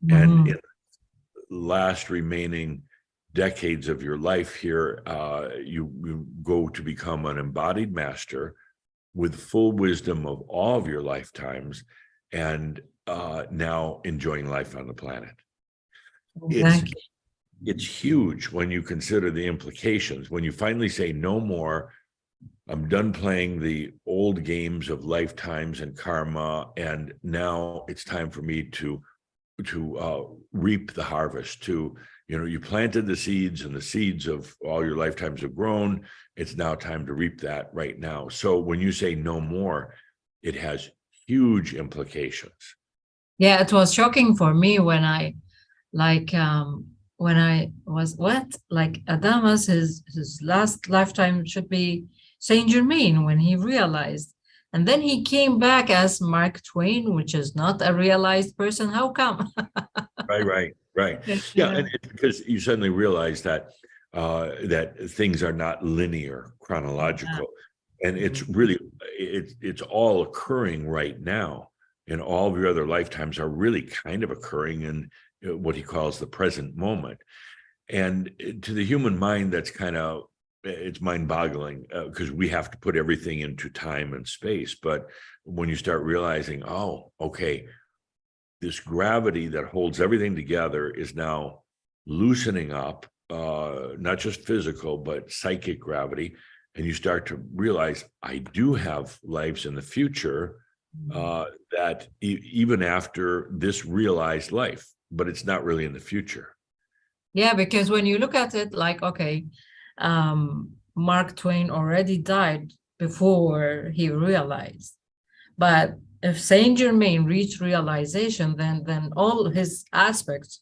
And in the last remaining decades of your life here, you go to become an embodied master with full wisdom of all of your lifetimes, and now enjoying life on the planet. It's huge when you consider the implications. When you finally say, no more, I'm done playing the old games of lifetimes and karma, and now it's time for me to reap the harvest. You planted the seeds, and the seeds of all your lifetimes have grown. It's now time to reap that right now. So when you say no more, it has huge implications. Yeah, it was shocking for me when I was Adamus, his last lifetime should be Saint Germain, when he realized, and then he came back as Mark Twain, which is not a realized person. How come? Right. Yeah, and it's because you suddenly realize that that things are not linear, chronological, and it's really it's all occurring right now, and all of your other lifetimes are really kind of occurring in what he calls the present moment. And to the human mind, that's kind of, it's mind-boggling because we have to put everything into time and space. But when you start realizing, oh, okay, this gravity that holds everything together is now loosening up, not just physical, but psychic gravity. And you start to realize, I do have lives in the future that even after this realized life, but it's not really in the future. Yeah, because when you look at it, like, okay, Mark Twain already died before he realized. But if Saint Germain reached realization, then all his aspects,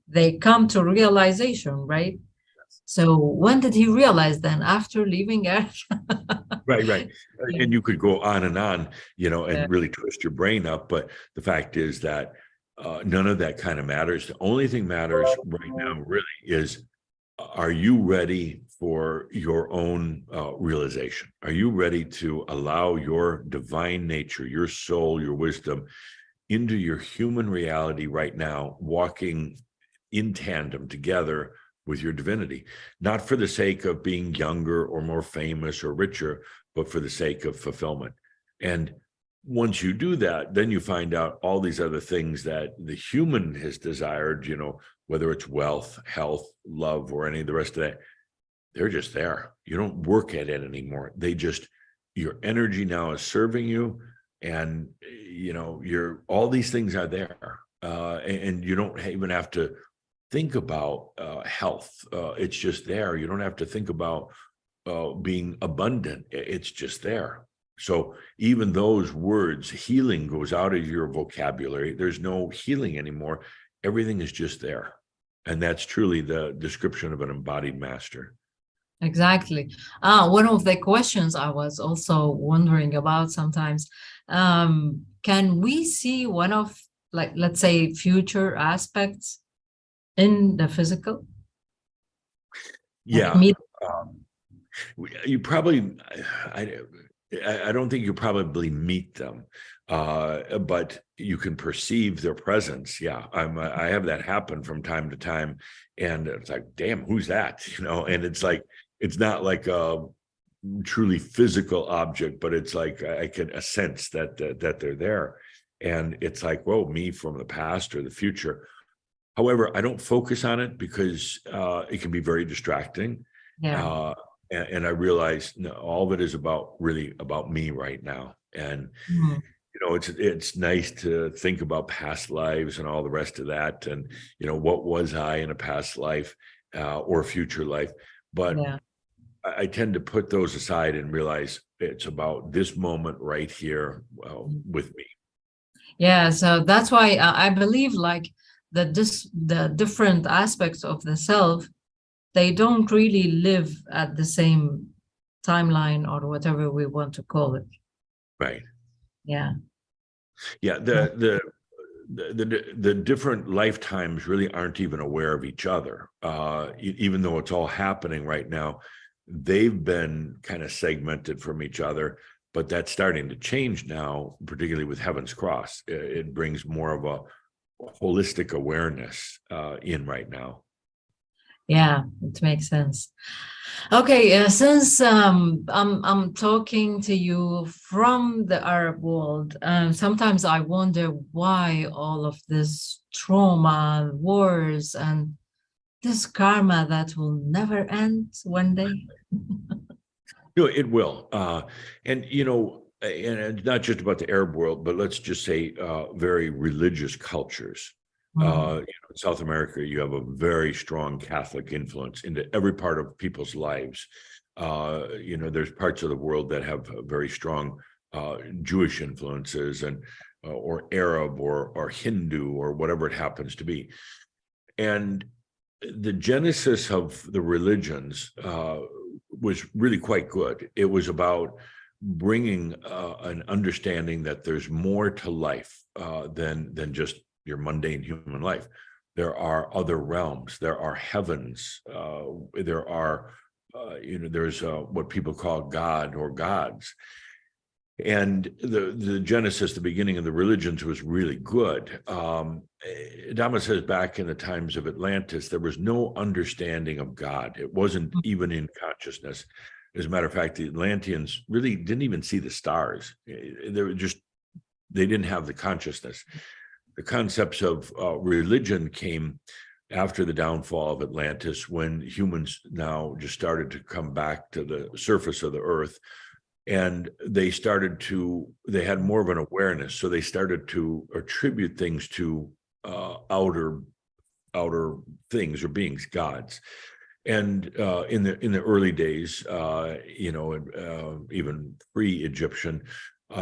they come to realization, right? So when did he realize then? After leaving Earth? Right. Yeah. And you could go on, Yeah. and really twist your brain up. But the fact is that none of that kind of matters. The only thing matters right now really is, are you ready for your own realization? Are you ready to allow your divine nature, your soul, your wisdom into your human reality right now, walking in tandem together with your divinity, not for the sake of being younger or more famous or richer, but for the sake of fulfillment? And once you do that, then you find out all these other things that the human has desired, whether it's wealth, health, love, or any of the rest of that, they're just there. You don't work at it anymore. Your energy now is serving you, and all these things are there, and you don't even have to think about health. It's just there. You don't have to think about being abundant. It's just there. So even those words, healing, goes out of your vocabulary. There's no healing anymore. Everything is just there. And that's truly the description of an embodied master. Exactly. One of the questions I was also wondering about sometimes, can we see one of, like, let's say, future aspects in the physical? Like Yeah. meet. You probably, I don't think you probably meet them, but you can perceive their presence. Yeah, I have that happen from time to time, and it's like, damn, who's that? And it's like, it's not like a truly physical object, but it's like I can sense that they're there, and it's like, whoa, me from the past or the future. However, I don't focus on it because it can be very distracting. Yeah. And I realize, no, all of it is really about me right now. And Mhm. it's nice to think about past lives and all the rest of that, and what was I in a past life or future life. But Yeah. I tend to put those aside and realize it's about this moment right here with me. Yeah. So that's why I believe, like, the different aspects of the self, they don't really live at the same timeline or whatever we want to call it. Right. Yeah. Yeah. The different lifetimes really aren't even aware of each other, even though it's all happening right now. They've been kind of segmented from each other, but that's starting to change now, particularly with Heaven's Cross. It brings more of a holistic awareness in right now. Yeah, it makes sense. Okay, since I'm talking to you from the Arab world, sometimes I wonder why all of this trauma, wars, and this karma that will never end one day. It will. And it's not just about the Arab world, but let's just say very religious cultures. Mm. In South America, you have a very strong Catholic influence into every part of people's lives. There's parts of the world that have very strong Jewish influences, and or Arab or Hindu or whatever it happens to be. And the genesis of the religions was really quite good. It was about bringing an understanding that there's more to life than just your mundane human life. There are other realms. There are heavens. There are, there's what people call God or gods. And the genesis, the beginning of the religions was really good. Dhamma says back in the times of Atlantis, there was no understanding of God. It wasn't even in consciousness. As a matter of fact, the Atlanteans really didn't even see the stars. They didn't have the consciousness. The concepts of religion came after the downfall of Atlantis, when humans now just started to come back to the surface of the earth. And they had more of an awareness. So they started to attribute things to outer outer things or beings, gods. And in the early days, even pre-Egyptian,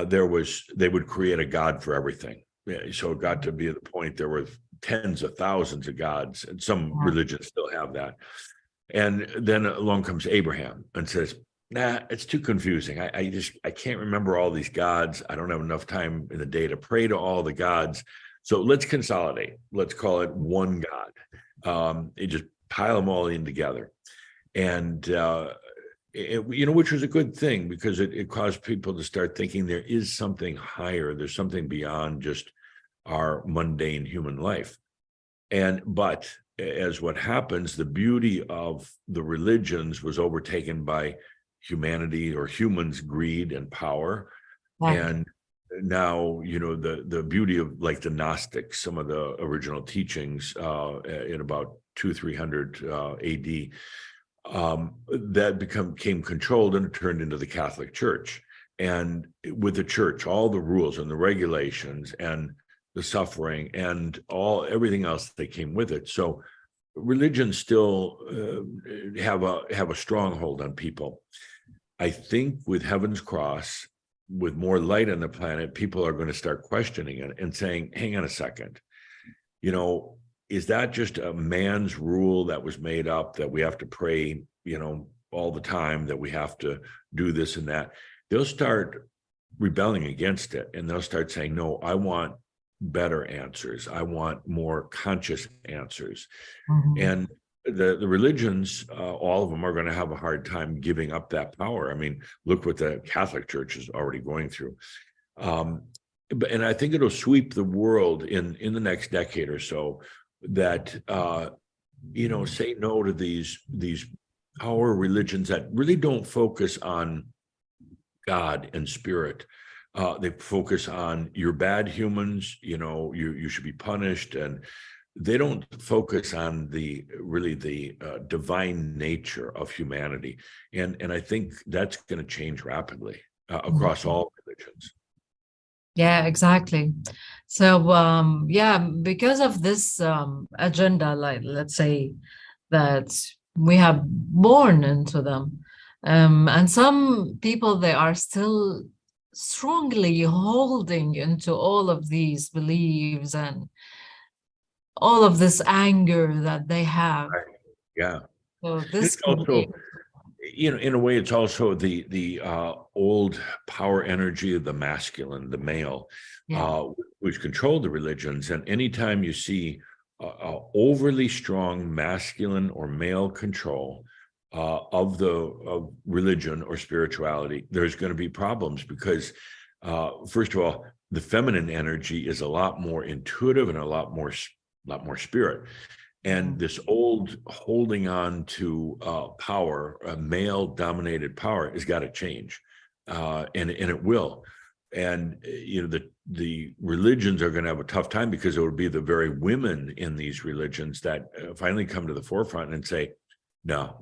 they would create a god for everything. So it got to be at the point there were tens of thousands of gods, and some religions still have that. And then along comes Abraham and says, nah, it's too confusing. I can't remember all these gods. I don't have enough time in the day to pray to all the gods. So let's consolidate. Let's call it one God. It just pile them all in together. And, which was a good thing, because it caused people to start thinking there is something higher. There's something beyond just our mundane human life. But as what happens, the beauty of the religions was overtaken by humanity or humans' greed and power. And now, the beauty of like the Gnostics, some of the original teachings in about 200-300 AD, that became controlled and turned into the Catholic Church. And with the church, all the rules and the regulations and the suffering and everything else that came with it. So religions still have a stronghold on people. I think with Heaven's Cross, with more light on the planet, people are going to start questioning it and saying, hang on a second, is that just a man's rule that was made up, that we have to pray, all the time, that we have to do this and that? They'll start rebelling against it, and they'll start saying, no, I want better answers. I want more conscious answers. And the religions, all of them are going to have a hard time giving up that power. I mean, look what the Catholic Church is already going through. And I think it'll sweep the world in the next decade or so, that, say no to these power religions that really don't focus on God and spirit. They focus on you're bad humans, you should be punished, and they don't focus on the divine nature of humanity. And I think that's going to change rapidly across all religions. Yeah, exactly. So, because of this agenda, like, let's say that we have born into them, and some people, they are still strongly holding into all of these beliefs and all of this anger that they have. Right. Yeah. So this It's also, in a way, it's also the old power energy of the masculine, the male, which controlled the religions. And anytime you see overly strong masculine or male control of religion or spirituality, there's going to be problems, because first of all, the feminine energy is a lot more intuitive and a lot more spirit. And this old holding on to power, male-dominated power, has got to change, and it will. And the religions are going to have a tough time, because it would be the very women in these religions that finally come to the forefront and say, no,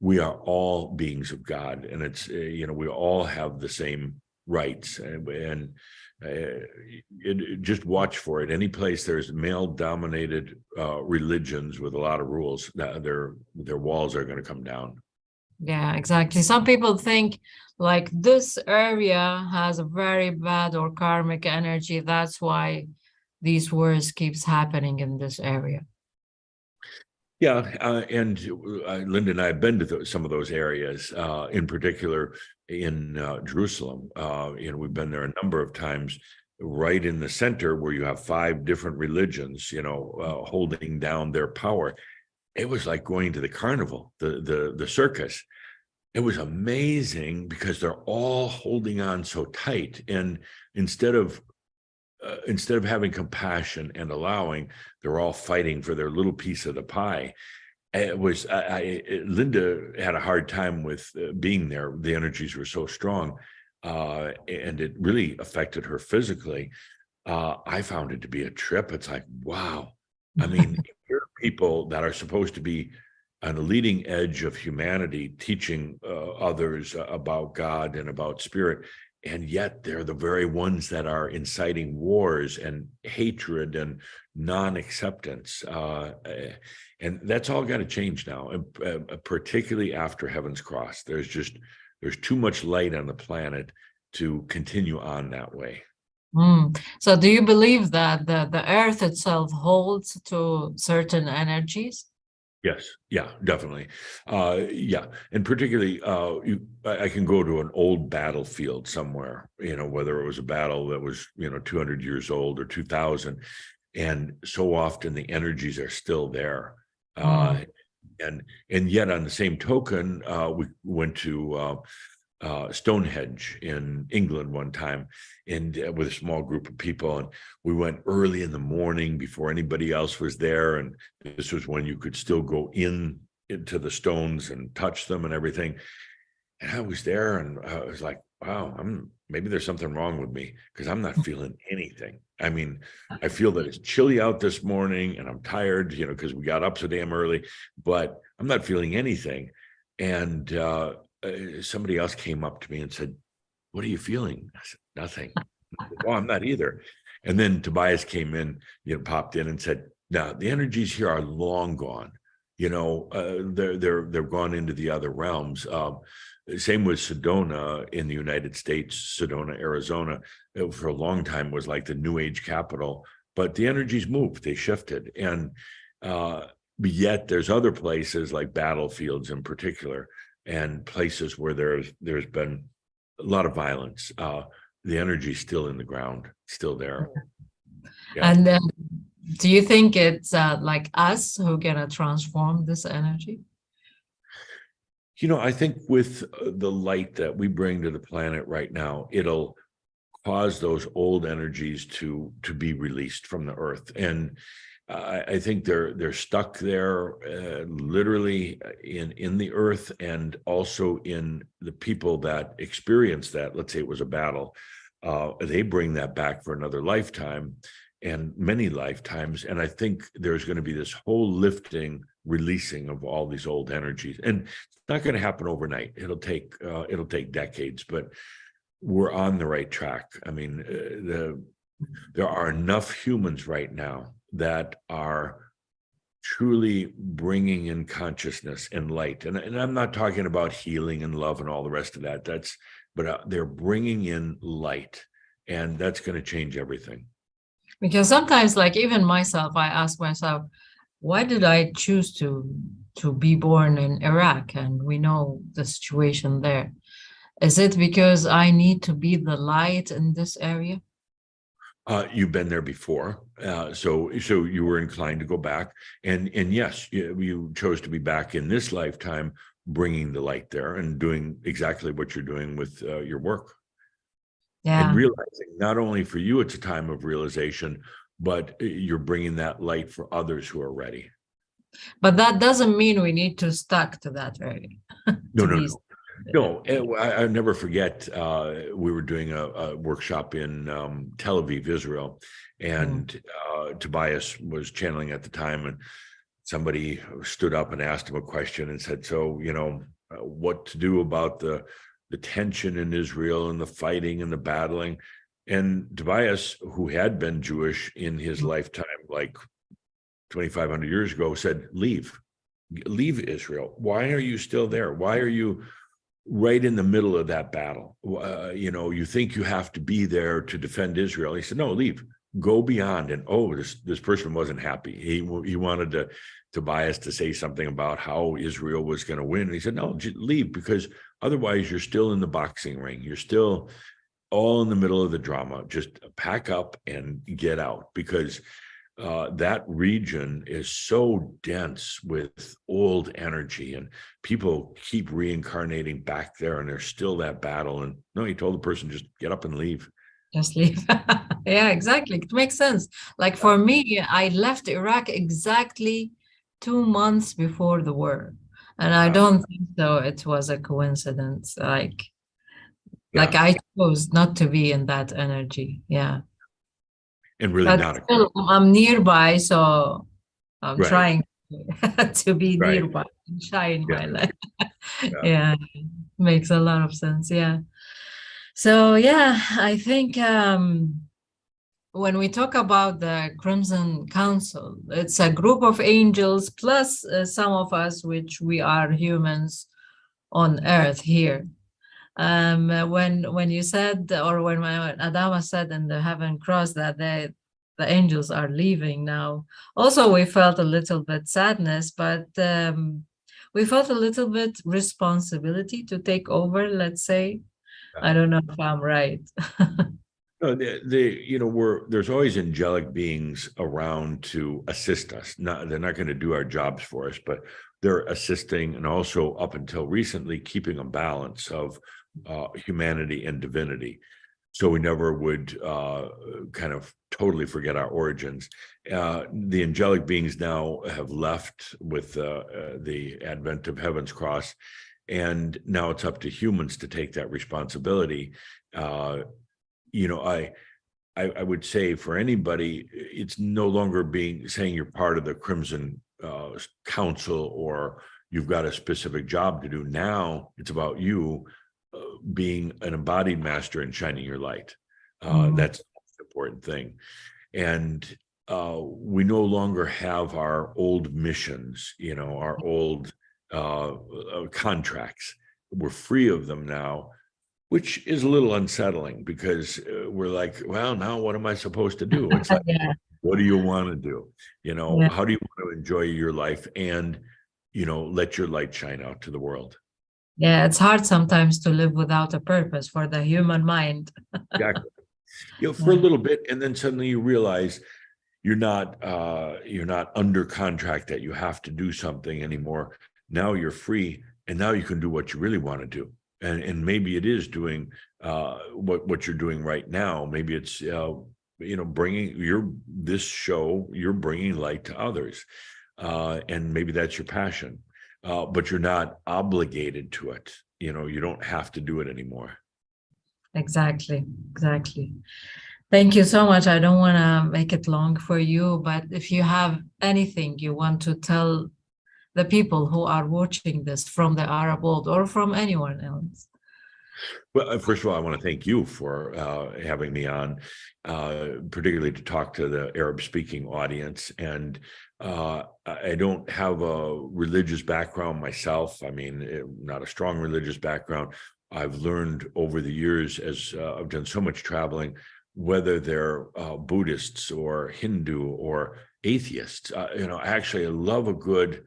we are all beings of God, and it's we all have the same rights, and just watch for it. Any place there's male-dominated religions with a lot of rules, their walls are going to come down. Yeah, exactly. Some people think like this area has a very bad or karmic energy. That's why these wars keeps happening in this area. Yeah, and Linda and I have been to some of those areas, in particular in Jerusalem. We've been there a number of times, right in the center where you have 5 different religions, holding down their power. It was like going to the carnival, the circus. It was amazing, because they're all holding on so tight, and instead of having compassion and allowing, they're all fighting for their little piece of the pie. It was Linda had a hard time with being there. The energies were so strong, and it really affected her physically. I found it to be a trip. It's like, wow. I mean, here are people that are supposed to be on the leading edge of humanity, teaching others about God and about spirit, and yet they're the very ones that are inciting wars and hatred and non-acceptance. And that's all got to change now, particularly after Heaven's Cross. There's too much light on the planet to continue on that way. So do you believe that the earth itself holds to certain energies? Yes, yeah, definitely. Yeah, and particularly, I can go to an old battlefield somewhere, whether it was a battle that was, 200 years old or 2000, and so often the energies are still there. And yet on the same token, we went to Stonehenge in England one time, and with a small group of people, and we went early in the morning before anybody else was there, and this was when you could still go into the stones and touch them and everything. And I was there, and I was like, wow, maybe there's something wrong with me, because I'm not feeling anything. I mean, I feel that it's chilly out this morning and I'm tired, because we got up so damn early, but I'm not feeling anything. And somebody else came up to me and said, "What are you feeling?" I said, "Nothing." "Well, I'm not either." And then Tobias came in, popped in and said, "No, the energies here are long gone. They're gone into the other realms." Same with Sedona in the United States. Sedona, Arizona, for a long time was like the New Age capital, but the energies moved, they shifted, and yet there's other places like battlefields in particular, and places where there's been a lot of violence. The energy is still in the ground, still there. Yeah. And then, do you think it's like us who are gonna transform this energy? I think with the light that we bring to the planet right now, it'll cause those old energies to be released from the earth. And I think they're stuck there, literally in the earth, and also in the people that experience that. Let's say it was a battle, they bring that back for another lifetime and many lifetimes. And I think there's going to be this whole lifting, releasing of all these old energies, and it's not going to happen overnight. It'll take decades, but we're on the right track. I mean, there are enough humans right now that are truly bringing in consciousness and light. And I'm not talking about healing and love and all the rest of that. But they're bringing in light, and that's going to change everything. Because sometimes, like even myself, I ask myself, why did I choose to be born in Iraq? And we know the situation there. Is it because I need to be the light in this area? You've been there before, so you were inclined to go back, and yes, you chose to be back in this lifetime, bringing the light there and doing exactly what you're doing with your work. Yeah. And realizing not only for you it's a time of realization, but you're bringing that light for others who are ready. But that doesn't mean we need to stuck to that area. No, I never forget, we were doing a workshop in Tel Aviv, Israel, and Tobias was channeling at the time, and somebody stood up and asked him a question and said, "So, what to do about the tension in Israel and the fighting and the battling?" And Tobias, who had been Jewish in his lifetime, like 2,500 years ago, said, leave Israel. Why are you still there? Why are you right in the middle of that battle? You think you have to be there to defend Israel. He said, no, leave, go beyond. And this person wasn't happy. He wanted Tobias to say something about how Israel was going to win. And he said, no, just leave, because otherwise you're still in the boxing ring. You're still all in the middle of the drama. Just pack up and get out, because that region is so dense with old energy, and people keep reincarnating back there, and there's still that battle. And no, he told the person, just get up and leave. Just leave. Yeah, exactly. It makes sense. Like for me, I left Iraq exactly 2 months before the war. And I don't think so. It was a coincidence. Like I chose not to be in that energy. Yeah. And really but still, I'm nearby, so I'm trying to be nearby and shine my light. Yeah, makes a lot of sense. Yeah. So yeah, I think when we talk about the Crimson Council, it's a group of angels plus some of us, which we are humans on Earth here. When you said, or when Adama said in the Heaven Cross that the angels are leaving now, also we felt a little bit sadness, but we felt a little bit responsibility to take over, let's say. I don't know if I'm right. No, there's always angelic beings around to assist us. They're not going to do our jobs for us, but they're assisting, and also up until recently, keeping a balance of humanity and divinity. So we never would kind of totally forget our origins. The angelic beings now have left with the advent of Heaven's Cross, and now it's up to humans to take that responsibility. I would say for anybody, it's no longer saying you're part of the Crimson Council or you've got a specific job to do. Now it's about you being an embodied master and shining your light. That's the most important thing. And we no longer have our old missions, our old contracts. We're free of them now, which is a little unsettling because we're like, well, now what am I supposed to do? It's like, Yeah. What do you want to do? Yeah. How do you want to enjoy your life and, let your light shine out to the world? Yeah, it's hard sometimes to live without a purpose for the human mind. Exactly. For a little bit, and then suddenly you realize you're not under contract that you have to do something anymore. Now you're free, and now you can do what you really want to do. And maybe it is doing what you're doing right now. Maybe it's bringing you're bringing light to others, and maybe that's your passion, but you're not obligated to it. You don't have to do it anymore. Exactly. Thank you so much. I don't want to make it long for you, but if you have anything you want to tell the people who are watching this from the Arab world or from anyone else. Well, first of all, I want to thank you for having me on, particularly to talk to the Arab-speaking audience. And I don't have a religious background myself. I mean, not a strong religious background. I've learned over the years, as I've done so much traveling, whether they're Buddhists or Hindu or atheists. Actually, I love a good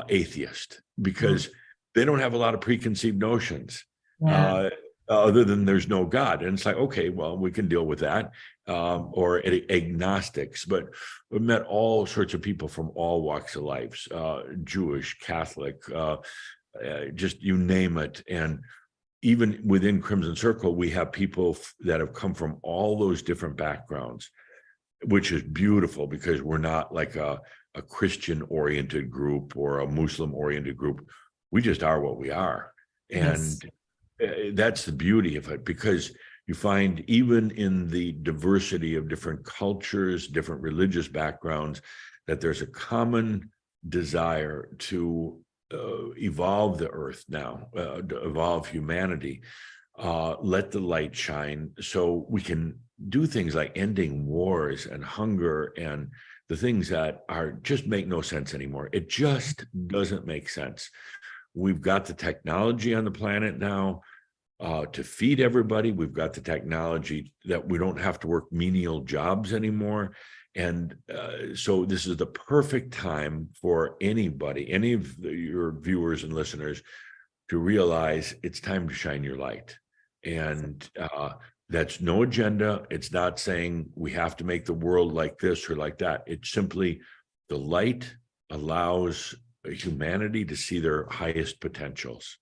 atheist because they don't have a lot of preconceived notions. Yeah. Other than there's no God. And it's like, okay, well, we can deal with that. Or agnostics, but we've met all sorts of people from all walks of life, Jewish, Catholic, just you name it. And even within Crimson Circle, we have people that have come from all those different backgrounds, which is beautiful because we're not like a Christian-oriented group or a Muslim-oriented group. We just are what we are. And that's the beauty of it, because you find even in the diversity of different cultures, different religious backgrounds, that there's a common desire to evolve the earth now, to evolve humanity, let the light shine so we can do things like ending wars and hunger and the things that are just make no sense anymore. It just doesn't make sense. We've got the technology on the planet now to feed everybody. We've got the technology that we don't have to work menial jobs anymore. And so this is the perfect time for anybody, any of your viewers and listeners, to realize it's time to shine your light. And that's no agenda. It's not saying we have to make the world like this or like that. It's simply the light allows humanity to see their highest potentials.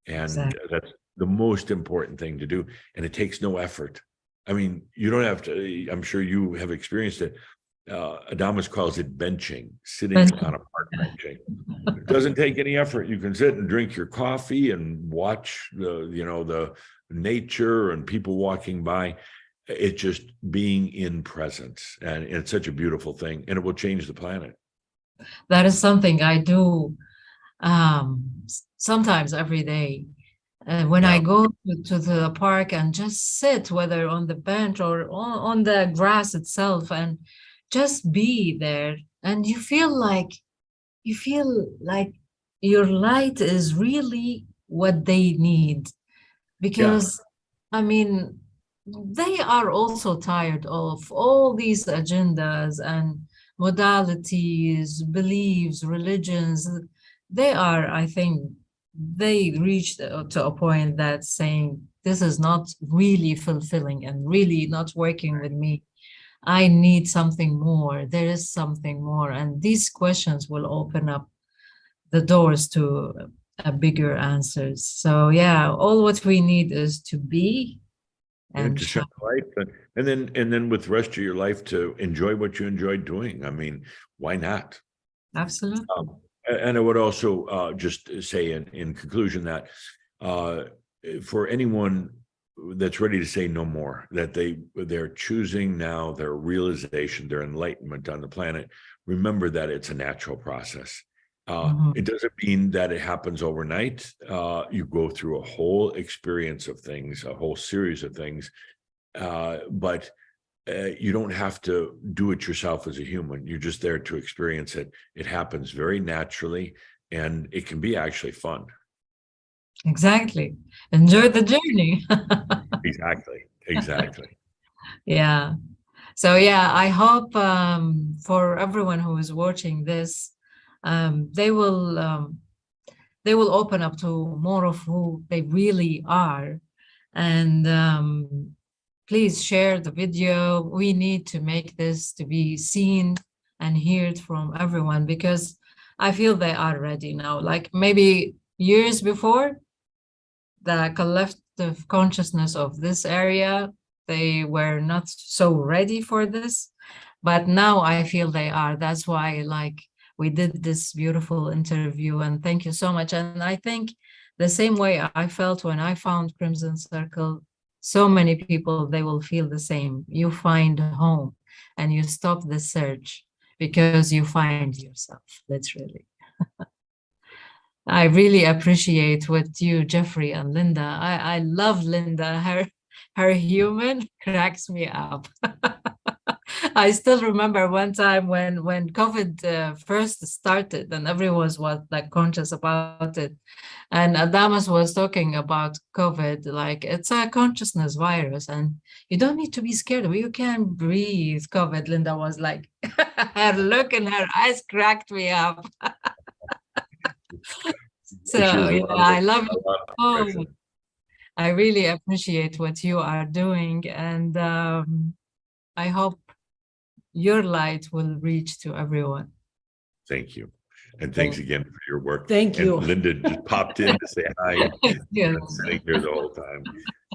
And that's the most important thing to do. And it takes no effort. I mean, you don't have to, I'm sure you have experienced it. Adamus calls it benching, sitting on a park benching. It doesn't take any effort. You can sit and drink your coffee and watch the nature and people walking by. It's just being in presence. And it's such a beautiful thing, and it will change the planet. That is something I do sometimes every day. When I go to the park and just sit, whether on the bench or on the grass itself, and just be there, and you feel like your light is really what they need, because I mean, they are also tired of all these agendas and modalities, beliefs, religions. They are, I think, they reached to a point that saying, this is not really fulfilling and really not working with me. I need something more. There is something more. And these questions will open up the doors to a bigger answers. So yeah, all what we need is to be and to shine light, and then with the rest of your life to enjoy what you enjoy doing. I mean, why not? Absolutely. And I would also just say in conclusion that for anyone that's ready to say no more, that they're choosing now their realization, their enlightenment on the planet, remember that it's a natural process. It doesn't mean that it happens overnight. You go through a whole experience of things, a whole series of things, but you don't have to do it yourself as a human. You're just there to experience it. It happens very naturally, and it can be actually fun. Exactly. Enjoy the journey. Exactly. Yeah. So yeah, I hope for everyone who is watching this, they will open up to more of who they really are, and please share the video. We need to make this to be seen and heard from everyone, because I feel they are ready now. Like maybe years before, the collective consciousness of this area, they were not so ready for this, but now I feel they are. That's why like we did this beautiful interview, and thank you so much. And I think the same way I felt when I found Crimson Circle, so many people, they will feel the same. You find home and you stop the search because you find yourself, literally. I really appreciate what you, Jeffrey, and Linda. I love Linda. Her human cracks me up. I still remember one time when COVID first started and everyone was like conscious about it, and Adamas was talking about COVID like it's a consciousness virus and you don't need to be scared of it. You can breathe. COVID. Linda was like, her look in her eyes cracked me up. So yeah, I love it. Oh, I really appreciate what you are doing, and I hope your light will reach to everyone. Thank you. And thanks again for your work. Thank you. And Linda just popped in to say hi. Yes. I'm sitting here the whole time.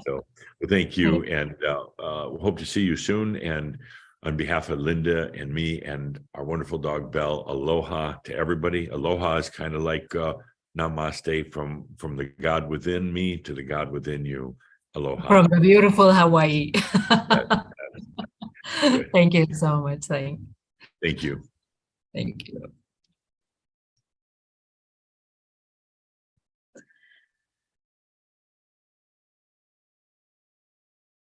So well, thank you. And hope to see you soon. And on behalf of Linda and me and our wonderful dog, Belle, aloha to everybody. Aloha is kind of like namaste, from the God within me to the God within you. Aloha. From the beautiful Hawaii. Thank you so much. Thank you. Thank you.